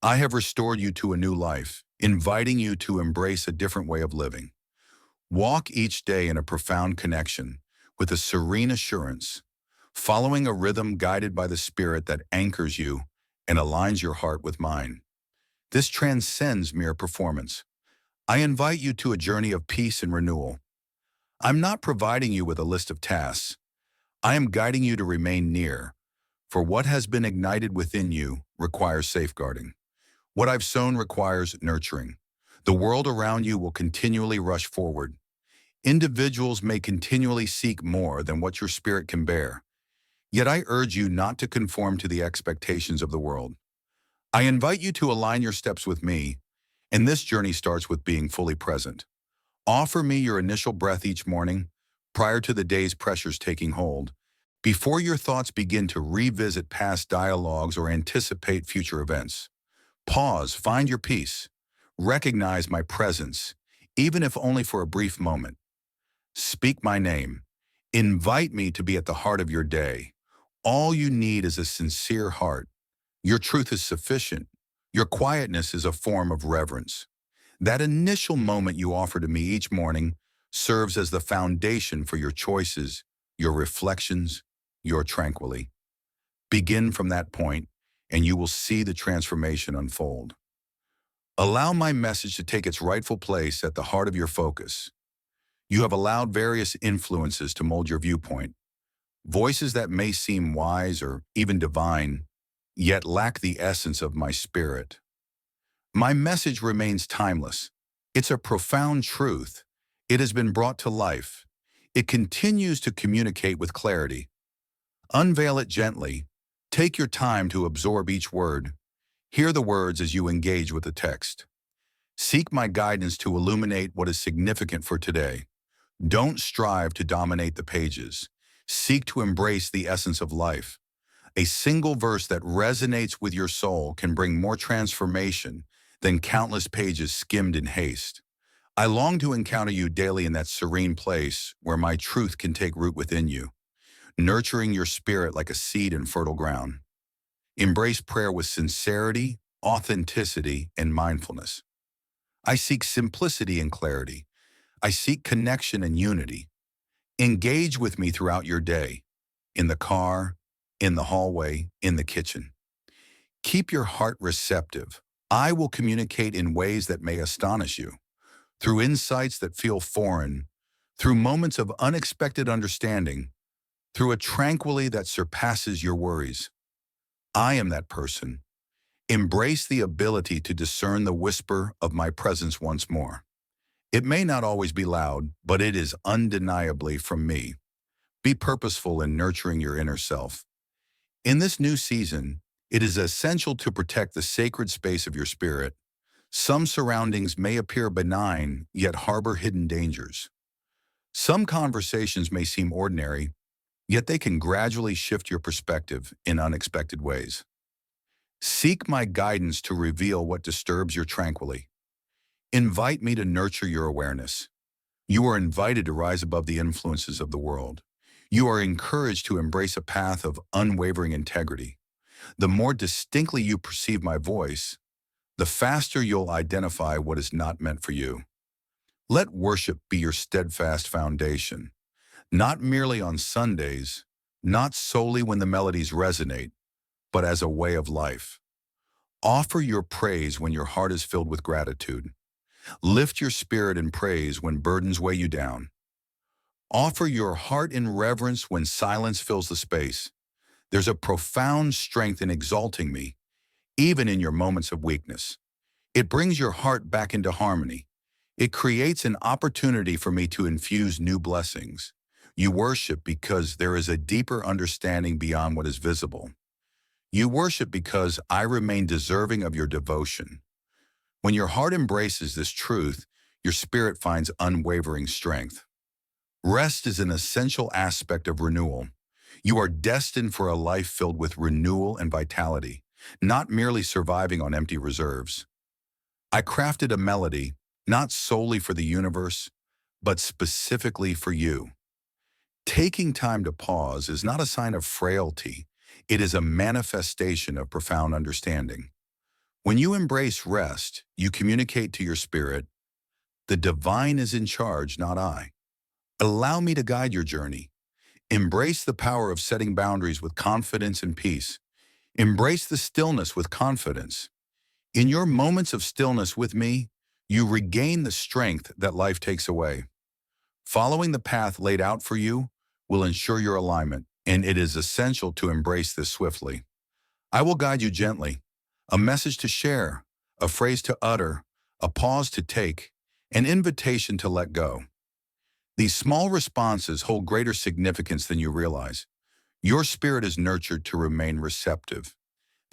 I have restored you to a new life, inviting you to embrace a different way of living. Walk each day in a profound connection, with a serene assurance, following a rhythm guided by the Spirit that anchors you and aligns your heart with mine. This transcends mere performance. I invite you to a journey of peace and renewal. I'm not providing you with a list of tasks. I am guiding you to remain near, for what has been ignited within you requires safeguarding. What I've sown requires nurturing. The world around you will continually rush forward. Individuals may continually seek more than what your spirit can bear. Yet I urge you not to conform to the expectations of the world. I invite you to align your steps with me, and this journey starts with being fully present. Offer me your initial breath each morning, prior to the day's pressures taking hold, before your thoughts begin to revisit past dialogues or anticipate future events. Pause, find your peace. Recognize my presence, even if only for a brief moment. Speak my name. Invite me to be at the heart of your day. All you need is a sincere heart. Your truth is sufficient. Your quietness is a form of reverence. That initial moment you offer to me each morning serves as the foundation for your choices, your reflections, your tranquility. Begin from that point, and you will see the transformation unfold. Allow my message to take its rightful place at the heart of your focus. You have allowed various influences to mold your viewpoint, voices that may seem wise or even divine, yet lack the essence of my spirit. My message remains timeless. It's a profound truth. It has been brought to life. It continues to communicate with clarity. Unveil it gently. Take your time to absorb each word. Hear the words as you engage with the text. Seek my guidance to illuminate what is significant for today. Don't strive to dominate the pages. Seek to embrace the essence of life. A single verse that resonates with your soul can bring more transformation than countless pages skimmed in haste. I long to encounter you daily in that serene place where my truth can take root within you, nurturing your spirit like a seed in fertile ground. Embrace prayer with sincerity, authenticity, and mindfulness. I seek simplicity and clarity. I seek connection and unity. Engage with me throughout your day, in the car, in the hallway, in the kitchen. Keep your heart receptive. I will communicate in ways that may astonish you, through insights that feel foreign, through moments of unexpected understanding, through a tranquility that surpasses your worries. I am that person. Embrace the ability to discern the whisper of my presence once more. It may not always be loud, but it is undeniably from me. Be purposeful in nurturing your inner self. In this new season, it is essential to protect the sacred space of your spirit. Some surroundings may appear benign, yet harbor hidden dangers. Some conversations may seem ordinary, yet they can gradually shift your perspective in unexpected ways. Seek my guidance to reveal what disturbs your tranquility. Invite me to nurture your awareness. You are invited to rise above the influences of the world. You are encouraged to embrace a path of unwavering integrity. The more distinctly you perceive my voice, the faster you'll identify what is not meant for you. Let worship be your steadfast foundation, not merely on Sundays, not solely when the melodies resonate, but as a way of life. Offer your praise when your heart is filled with gratitude. Lift your spirit in praise when burdens weigh you down. Offer your heart in reverence when silence fills the space. There's a profound strength in exalting me, even in your moments of weakness. It brings your heart back into harmony. It creates an opportunity for me to infuse new blessings. You worship because there is a deeper understanding beyond what is visible. You worship because I remain deserving of your devotion. When your heart embraces this truth, your spirit finds unwavering strength. Rest is an essential aspect of renewal. You are destined for a life filled with renewal and vitality, not merely surviving on empty reserves. I crafted a melody, not solely for the universe, but specifically for you. Taking time to pause is not a sign of frailty. It is a manifestation of profound understanding. When you embrace rest, you communicate to your spirit, the divine is in charge, not I. Allow me to guide your journey. Embrace the power of setting boundaries with confidence and peace. Embrace the stillness with confidence. In your moments of stillness with me, you regain the strength that life takes away. Following the path laid out for you will ensure your alignment, and it is essential to embrace this swiftly. I will guide you gently, a message to share, a phrase to utter, a pause to take, an invitation to let go. These small responses hold greater significance than you realize. Your spirit is nurtured to remain receptive.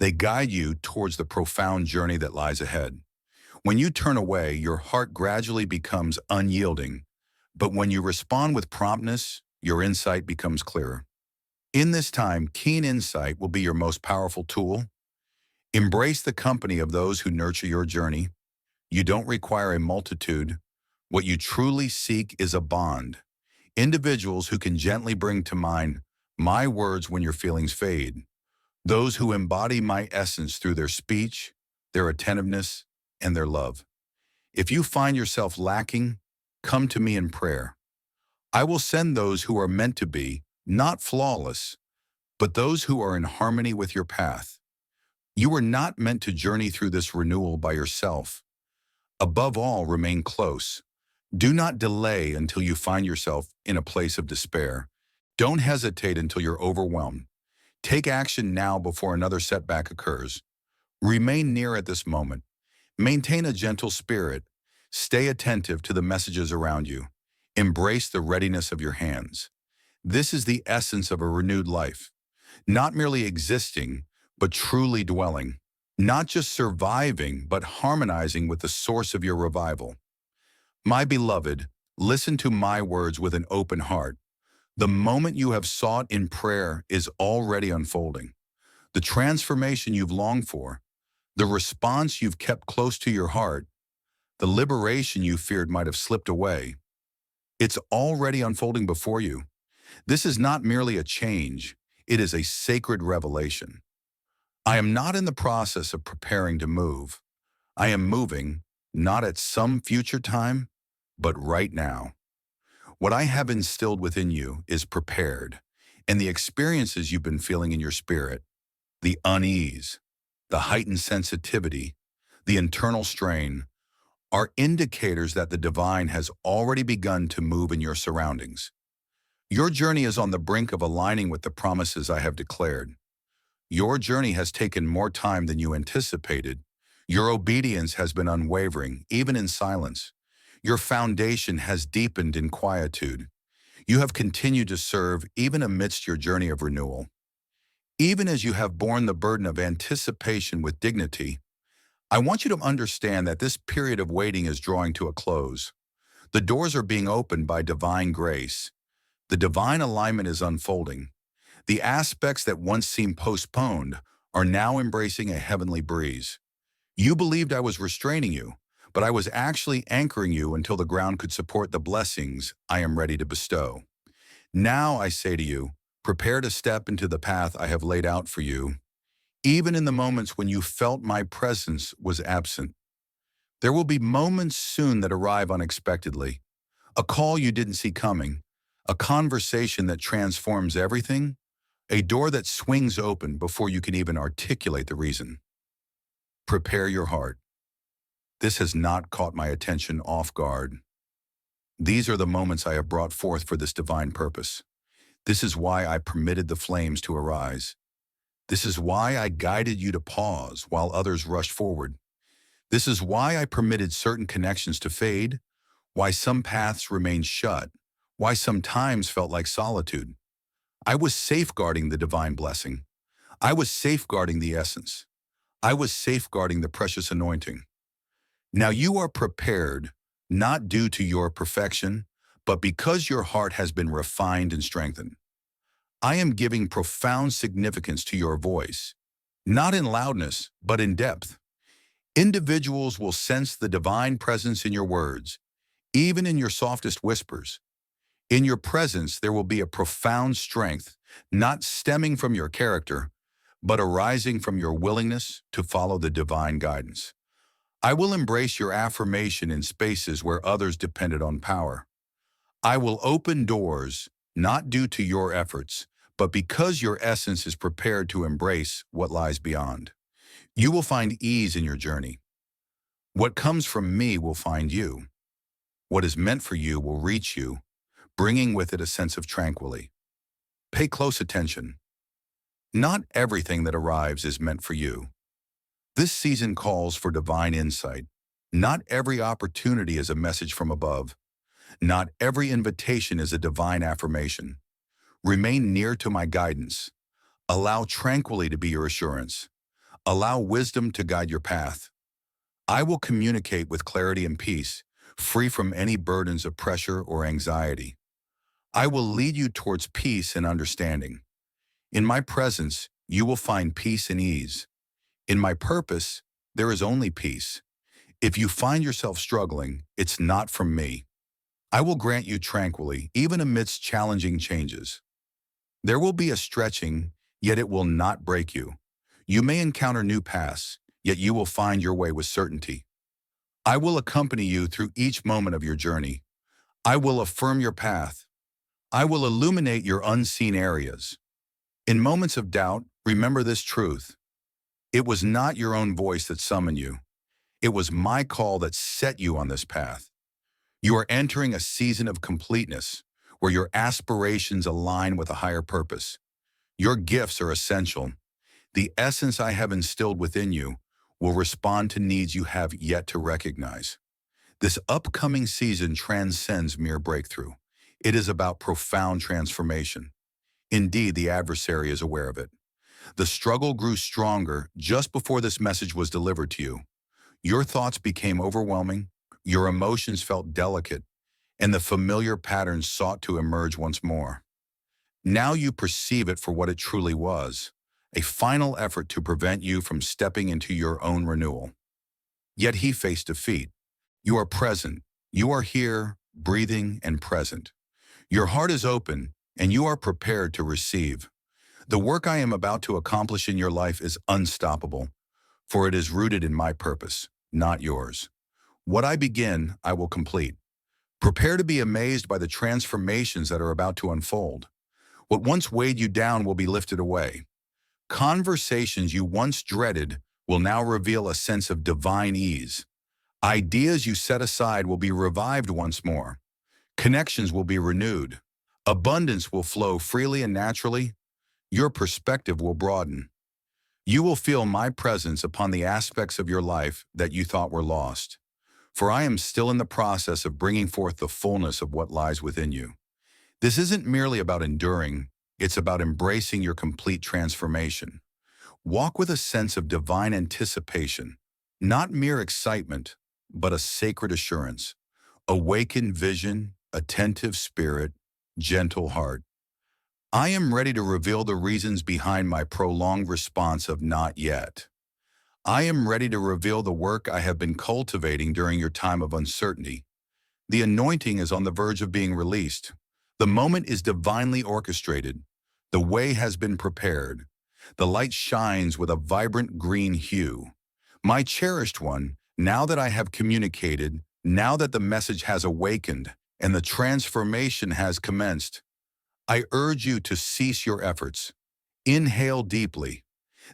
They guide you towards the profound journey that lies ahead. When you turn away, your heart gradually becomes unyielding, but when you respond with promptness, your insight becomes clearer. In this time, keen insight will be your most powerful tool. Embrace the company of those who nurture your journey. You don't require a multitude. What you truly seek is a bond. Individuals who can gently bring to mind my words when your feelings fade, those who embody my essence through their speech, their attentiveness, and their love. If you find yourself lacking, come to me in prayer. I will send those who are meant to be, not flawless, but those who are in harmony with your path. You are not meant to journey through this renewal by yourself. Above all, remain close. Do not delay until you find yourself in a place of despair. Don't hesitate until you're overwhelmed. Take action now before another setback occurs. Remain near at this moment. Maintain a gentle spirit. Stay attentive to the messages around you. Embrace the readiness of your hands. This is the essence of a renewed life. Not merely existing, but truly dwelling. Not just surviving, but harmonizing with the source of your revival. My beloved, listen to my words with an open heart. The moment you have sought in prayer is already unfolding. The transformation you've longed for, the response you've kept close to your heart, the liberation you feared might have slipped away, it's already unfolding before you. This is not merely a change, it is a sacred revelation. I am not in the process of preparing to move. I am moving, not at some future time, but right now. What I have instilled within you is prepared, and the experiences you've been feeling in your spirit, the unease, the heightened sensitivity, the internal strain, are indicators that the divine has already begun to move in your surroundings. Your journey is on the brink of aligning with the promises I have declared. Your journey has taken more time than you anticipated. Your obedience has been unwavering, even in silence. Your foundation has deepened in quietude. You have continued to serve even amidst your journey of renewal. Even as you have borne the burden of anticipation with dignity, I want you to understand that this period of waiting is drawing to a close. The doors are being opened by divine grace. The divine alignment is unfolding. The aspects that once seemed postponed are now embracing a heavenly breeze. You believed I was restraining you, but I was actually anchoring you until the ground could support the blessings I am ready to bestow. Now I say to you, prepare to step into the path I have laid out for you, even in the moments when you felt my presence was absent. There will be moments soon that arrive unexpectedly, a call you didn't see coming, a conversation that transforms everything, a door that swings open before you can even articulate the reason. Prepare your heart. This has not caught my attention off guard. These are the moments I have brought forth for this divine purpose. This is why I permitted the flames to arise. This is why I guided you to pause while others rushed forward. This is why I permitted certain connections to fade, why some paths remained shut, why some times felt like solitude. I was safeguarding the divine blessing. I was safeguarding the essence. I was safeguarding the precious anointing. Now you are prepared, not due to your perfection, but because your heart has been refined and strengthened. I am giving profound significance to your voice, not in loudness, but in depth. Individuals will sense the divine presence in your words, even in your softest whispers. In your presence, there will be a profound strength, not stemming from your character, but arising from your willingness to follow the divine guidance. I will embrace your affirmation in spaces where others depended on power. I will open doors, not due to your efforts, but because your essence is prepared to embrace what lies beyond. You will find ease in your journey. What comes from me will find you. What is meant for you will reach you, bringing with it a sense of tranquility. Pay close attention. Not everything that arrives is meant for you. This season calls for divine insight. Not every opportunity is a message from above. Not every invitation is a divine affirmation. Remain near to my guidance. Allow tranquility to be your assurance. Allow wisdom to guide your path. I will communicate with clarity and peace, free from any burdens of pressure or anxiety. I will lead you towards peace and understanding. In my presence, you will find peace and ease. In my purpose, there is only peace. If you find yourself struggling, it's not from me. I will grant you tranquility, even amidst challenging changes. There will be a stretching, yet it will not break you. You may encounter new paths, yet you will find your way with certainty. I will accompany you through each moment of your journey. I will affirm your path. I will illuminate your unseen areas. In moments of doubt, remember this truth. It was not your own voice that summoned you. It was my call that set you on this path. You are entering a season of completeness, where your aspirations align with a higher purpose. Your gifts are essential. The essence I have instilled within you will respond to needs you have yet to recognize. This upcoming season transcends mere breakthrough. It is about profound transformation. Indeed, the adversary is aware of it. The struggle grew stronger just before this message was delivered to you. Your thoughts became overwhelming, your emotions felt delicate, and the familiar patterns sought to emerge once more. Now you perceive it for what it truly was, a final effort to prevent you from stepping into your own renewal. Yet he faced defeat. You are present. You are here, breathing and present. Your heart is open, and you are prepared to receive. The work I am about to accomplish in your life is unstoppable, for it is rooted in my purpose, not yours. What I begin, I will complete. Prepare to be amazed by the transformations that are about to unfold. What once weighed you down will be lifted away. Conversations you once dreaded will now reveal a sense of divine ease. Ideas you set aside will be revived once more. Connections will be renewed. Abundance will flow freely and naturally. Your perspective will broaden. You will feel my presence upon the aspects of your life that you thought were lost. For I am still in the process of bringing forth the fullness of what lies within you. This isn't merely about enduring, it's about embracing your complete transformation. Walk with a sense of divine anticipation, not mere excitement, but a sacred assurance. Awakened vision, attentive spirit, gentle heart. I am ready to reveal the reasons behind my prolonged response of not yet. I am ready to reveal the work I have been cultivating during your time of uncertainty. The anointing is on the verge of being released. The moment is divinely orchestrated. The way has been prepared. The light shines with a vibrant green hue. My cherished one, now that I have communicated, now that the message has awakened and the transformation has commenced, I urge you to cease your efforts. Inhale deeply.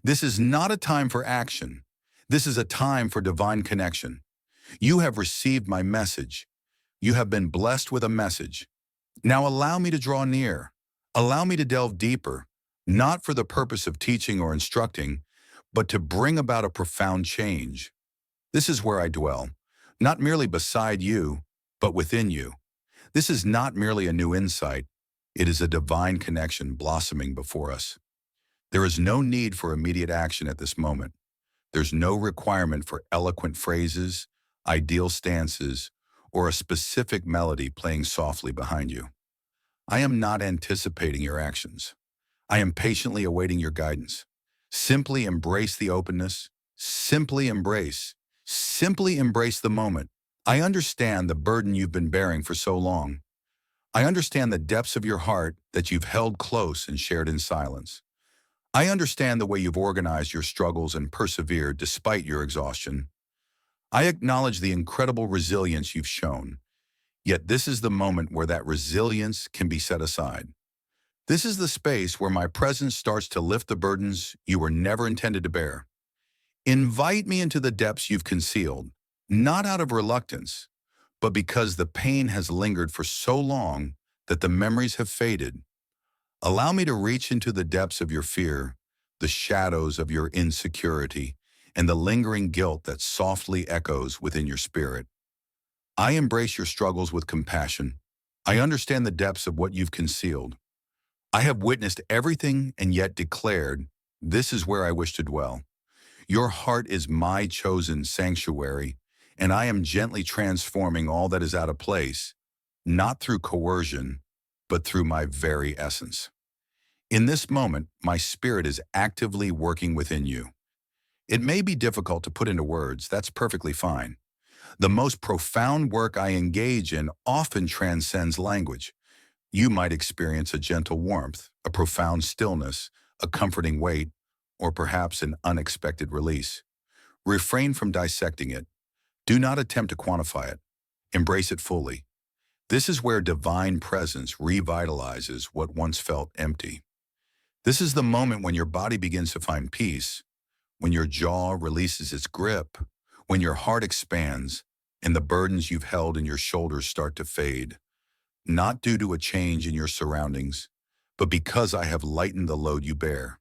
This is not a time for action. This is a time for divine connection. You have received my message. You have been blessed with a message. Now allow me to draw near. Allow me to delve deeper, not for the purpose of teaching or instructing, but to bring about a profound change. This is where I dwell, not merely beside you, but within you. This is not merely a new insight. It is a divine connection blossoming before us. There is no need for immediate action at this moment. There's no requirement for eloquent phrases, ideal stances, or a specific melody playing softly behind you. I am not anticipating your actions. I am patiently awaiting your guidance. Simply embrace the openness. Simply embrace the moment. I understand the burden you've been bearing for so long. I understand the depths of your heart that you've held close and shared in silence. I understand the way you've organized your struggles and persevered despite your exhaustion. I acknowledge the incredible resilience you've shown. Yet this is the moment where that resilience can be set aside. This is the space where my presence starts to lift the burdens you were never intended to bear. Invite me into the depths you've concealed, not out of reluctance, but because the pain has lingered for so long that the memories have faded. Allow me to reach into the depths of your fear, the shadows of your insecurity, and the lingering guilt that softly echoes within your spirit. I embrace your struggles with compassion. I understand the depths of what you've concealed. I have witnessed everything and yet declared, this is where I wish to dwell. Your heart is my chosen sanctuary, and I am gently transforming all that is out of place, not through coercion, but through my very essence. In this moment, my spirit is actively working within you. It may be difficult to put into words, that's perfectly fine. The most profound work I engage in often transcends language. You might experience a gentle warmth, a profound stillness, a comforting weight, or perhaps an unexpected release. Refrain from dissecting it. Do not attempt to quantify it. Embrace it fully. This is where divine presence revitalizes what once felt empty. This is the moment when your body begins to find peace, when your jaw releases its grip, when your heart expands, and the burdens you've held in your shoulders start to fade, not due to a change in your surroundings, but because I have lightened the load you bear.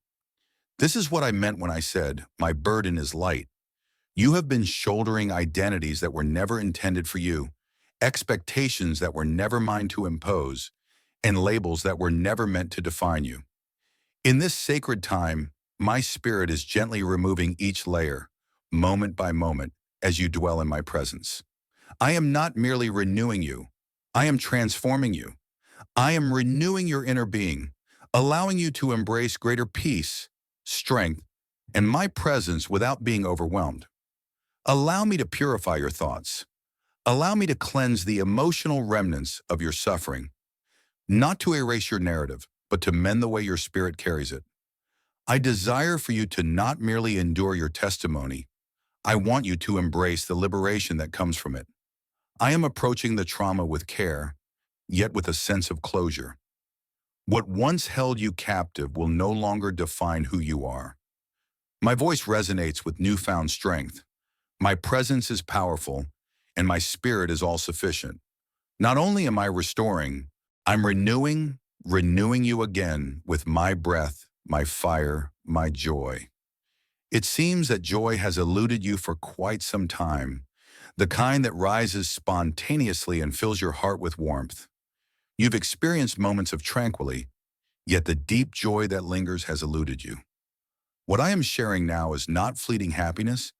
This is what I meant when I said, my burden is light. You have been shouldering identities that were never intended for you, expectations that were never mine to impose, and labels that were never meant to define you. In this sacred time, my spirit is gently removing each layer, moment by moment, as you dwell in my presence. I am not merely renewing you. I am transforming you. I am renewing your inner being, allowing you to embrace greater peace, strength, and my presence without being overwhelmed. Allow me to purify your thoughts. Allow me to cleanse the emotional remnants of your suffering, not to erase your narrative, but to mend the way your spirit carries it. I desire for you to not merely endure your testimony. I want you to embrace the liberation that comes from it. I am approaching the trauma with care, yet with a sense of closure. What once held you captive will no longer define who you are. My voice resonates with newfound strength. My presence is powerful, and my spirit is all-sufficient. Not only am I restoring, I'm renewing you again with my breath, my fire, my joy. It seems that joy has eluded you for quite some time, the kind that rises spontaneously and fills your heart with warmth. You've experienced moments of tranquility, yet the deep joy that lingers has eluded you. What I am sharing now is not fleeting happiness,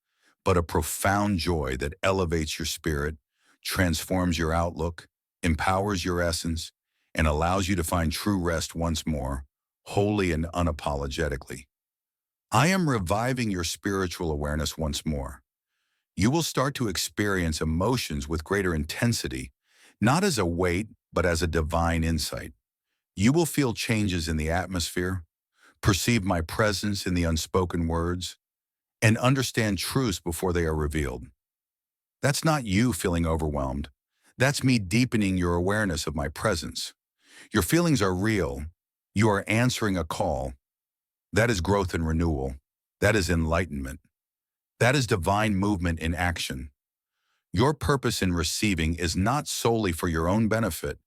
but a profound joy that elevates your spirit, transforms your outlook, empowers your essence, and allows you to find true rest once more, wholly and unapologetically. I am reviving your spiritual awareness once more. You will start to experience emotions with greater intensity, not as a weight, but as a divine insight. You will feel changes in the atmosphere, perceive my presence in the unspoken words, and understand truths before they are revealed. That's not you feeling overwhelmed. That's me deepening your awareness of my presence. Your feelings are real. You are answering a call. That is growth and renewal. That is enlightenment. That is divine movement in action. Your purpose in receiving is not solely for your own benefit.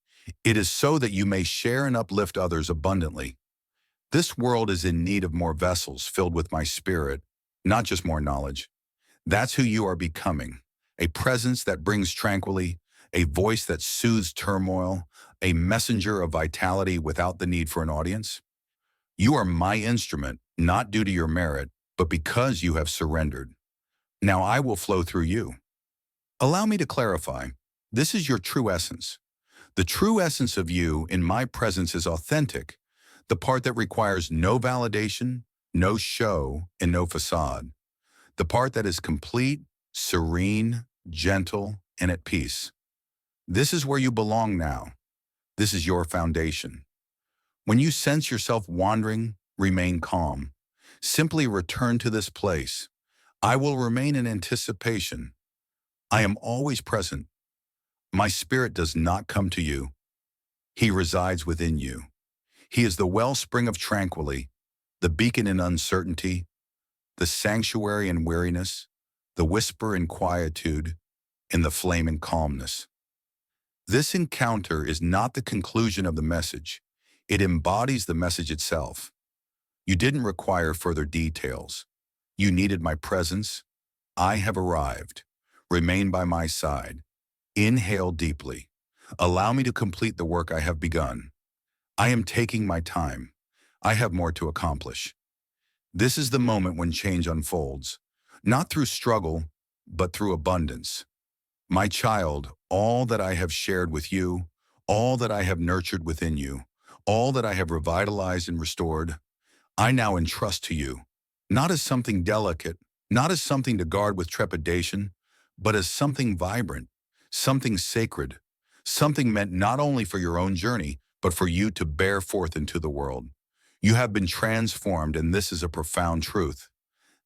It is so that you may share and uplift others abundantly. This world is in need of more vessels filled with my spirit, not just more knowledge. That's who you are becoming. A presence that brings tranquility, a voice that soothes turmoil, a messenger of vitality without the need for an audience. You are my instrument, not due to your merit, but because you have surrendered. Now I will flow through you. Allow me to clarify. This is your true essence. The true essence of you in my presence is authentic, the part that requires no validation, no show, and no facade. The part that is complete, serene, gentle, and at peace. This is where you belong now. This is your foundation. When you sense yourself wandering, remain calm. Simply return to this place. I will remain in anticipation. I am always present. My spirit does not come to you. He resides within you. He is the wellspring of tranquility, the beacon in uncertainty, the sanctuary in weariness, the whisper in quietude, and the flame in calmness. This encounter is not the conclusion of the message. It embodies the message itself. You didn't require further details. You needed my presence. I have arrived. Remain by my side. Inhale deeply. Allow me to complete the work I have begun. I am taking my time. I have more to accomplish. This is the moment when change unfolds, not through struggle, but through abundance. My child, all that I have shared with you, all that I have nurtured within you, all that I have revitalized and restored, I now entrust to you, not as something delicate, not as something to guard with trepidation, but as something vibrant, something sacred, something meant not only for your own journey, but for you to bear forth into the world. You have been transformed, and this is a profound truth.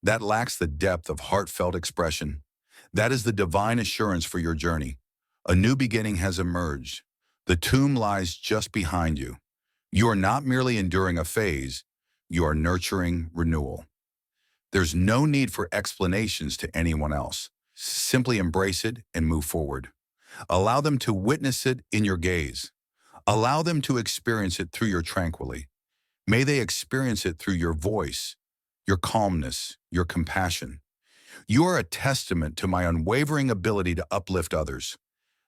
That lacks the depth of heartfelt expression. That is the divine assurance for your journey. A new beginning has emerged. The tomb lies just behind you. You are not merely enduring a phase, you are nurturing renewal. There's no need for explanations to anyone else. Simply embrace it and move forward. Allow them to witness it in your gaze. Allow them to experience it through your tranquility. May they experience it through your voice, your calmness, your compassion. You are a testament to my unwavering ability to uplift others.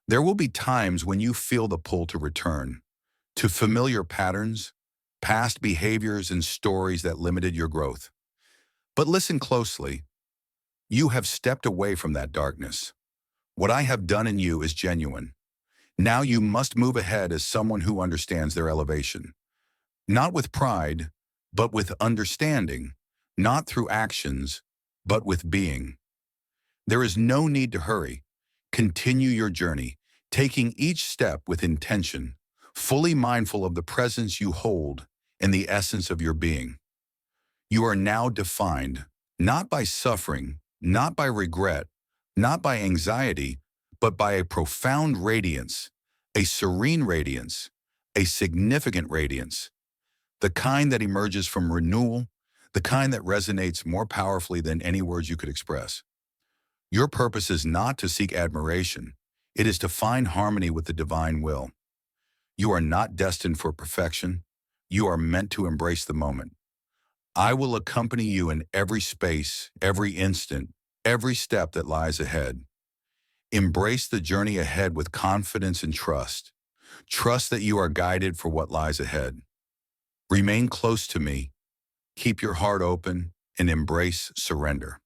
There will be times when you feel the pull to return to familiar patterns, past behaviors, and stories that limited your growth. But listen closely. You have stepped away from that darkness. What I have done in you is genuine. Now you must move ahead as someone who understands their elevation. Not with pride, but with understanding. Not through actions, but with being. There is no need to hurry. Continue your journey, taking each step with intention, fully mindful of the presence you hold and the essence of your being. You are now defined, not by suffering, not by regret, not by anxiety, but by a profound radiance, a serene radiance, a significant radiance, the kind that emerges from renewal, the kind that resonates more powerfully than any words you could express. Your purpose is not to seek admiration. It is to find harmony with the divine will. You are not destined for perfection. You are meant to embrace the moment. I will accompany you in every space, every instant, every step that lies ahead. Embrace the journey ahead with confidence and trust. Trust that you are guided for what lies ahead. Remain close to me. Keep your heart open and embrace surrender.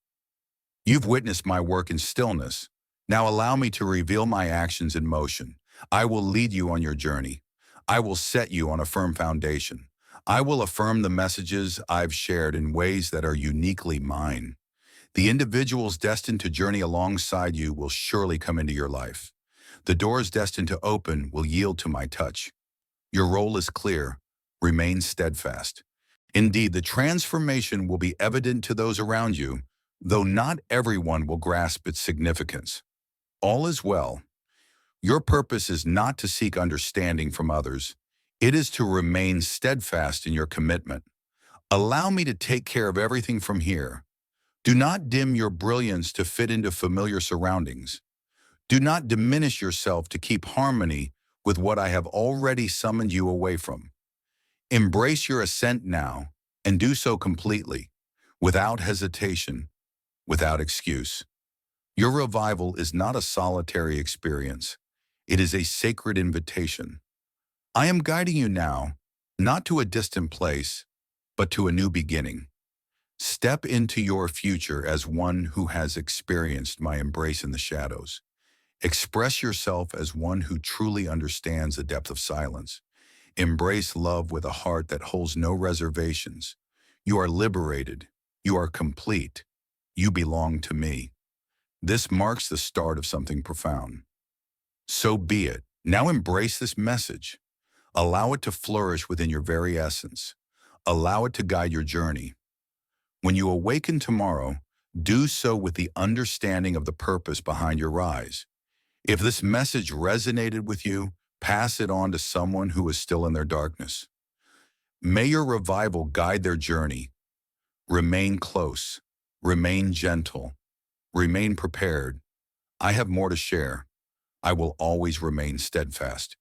You've witnessed my work in stillness. Now allow me to reveal my actions in motion. I will lead you on your journey. I will set you on a firm foundation. I will affirm the messages I've shared in ways that are uniquely mine. The individuals destined to journey alongside you will surely come into your life. The doors destined to open will yield to my touch. Your role is clear. Remain steadfast. Indeed, the transformation will be evident to those around you, though not everyone will grasp its significance. All is well. Your purpose is not to seek understanding from others. It is to remain steadfast in your commitment. Allow me to take care of everything from here. Do not dim your brilliance to fit into familiar surroundings. Do not diminish yourself to keep harmony with what I have already summoned you away from. Embrace your ascent now, and do so completely, without hesitation, without excuse. Your revival is not a solitary experience. It is a sacred invitation. I am guiding you now, not to a distant place, but to a new beginning. Step into your future as one who has experienced my embrace in the shadows. Express yourself as one who truly understands the depth of silence. Embrace love with a heart that holds no reservations. You are liberated. You are complete. You belong to me. This marks the start of something profound. So be it. Now embrace this message. Allow it to flourish within your very essence. Allow it to guide your journey. When you awaken tomorrow, do so with the understanding of the purpose behind your rise. If this message resonated with you, pass it on to someone who is still in their darkness. May your revival guide their journey. Remain close. Remain gentle. Remain prepared. I have more to share. I will always remain steadfast.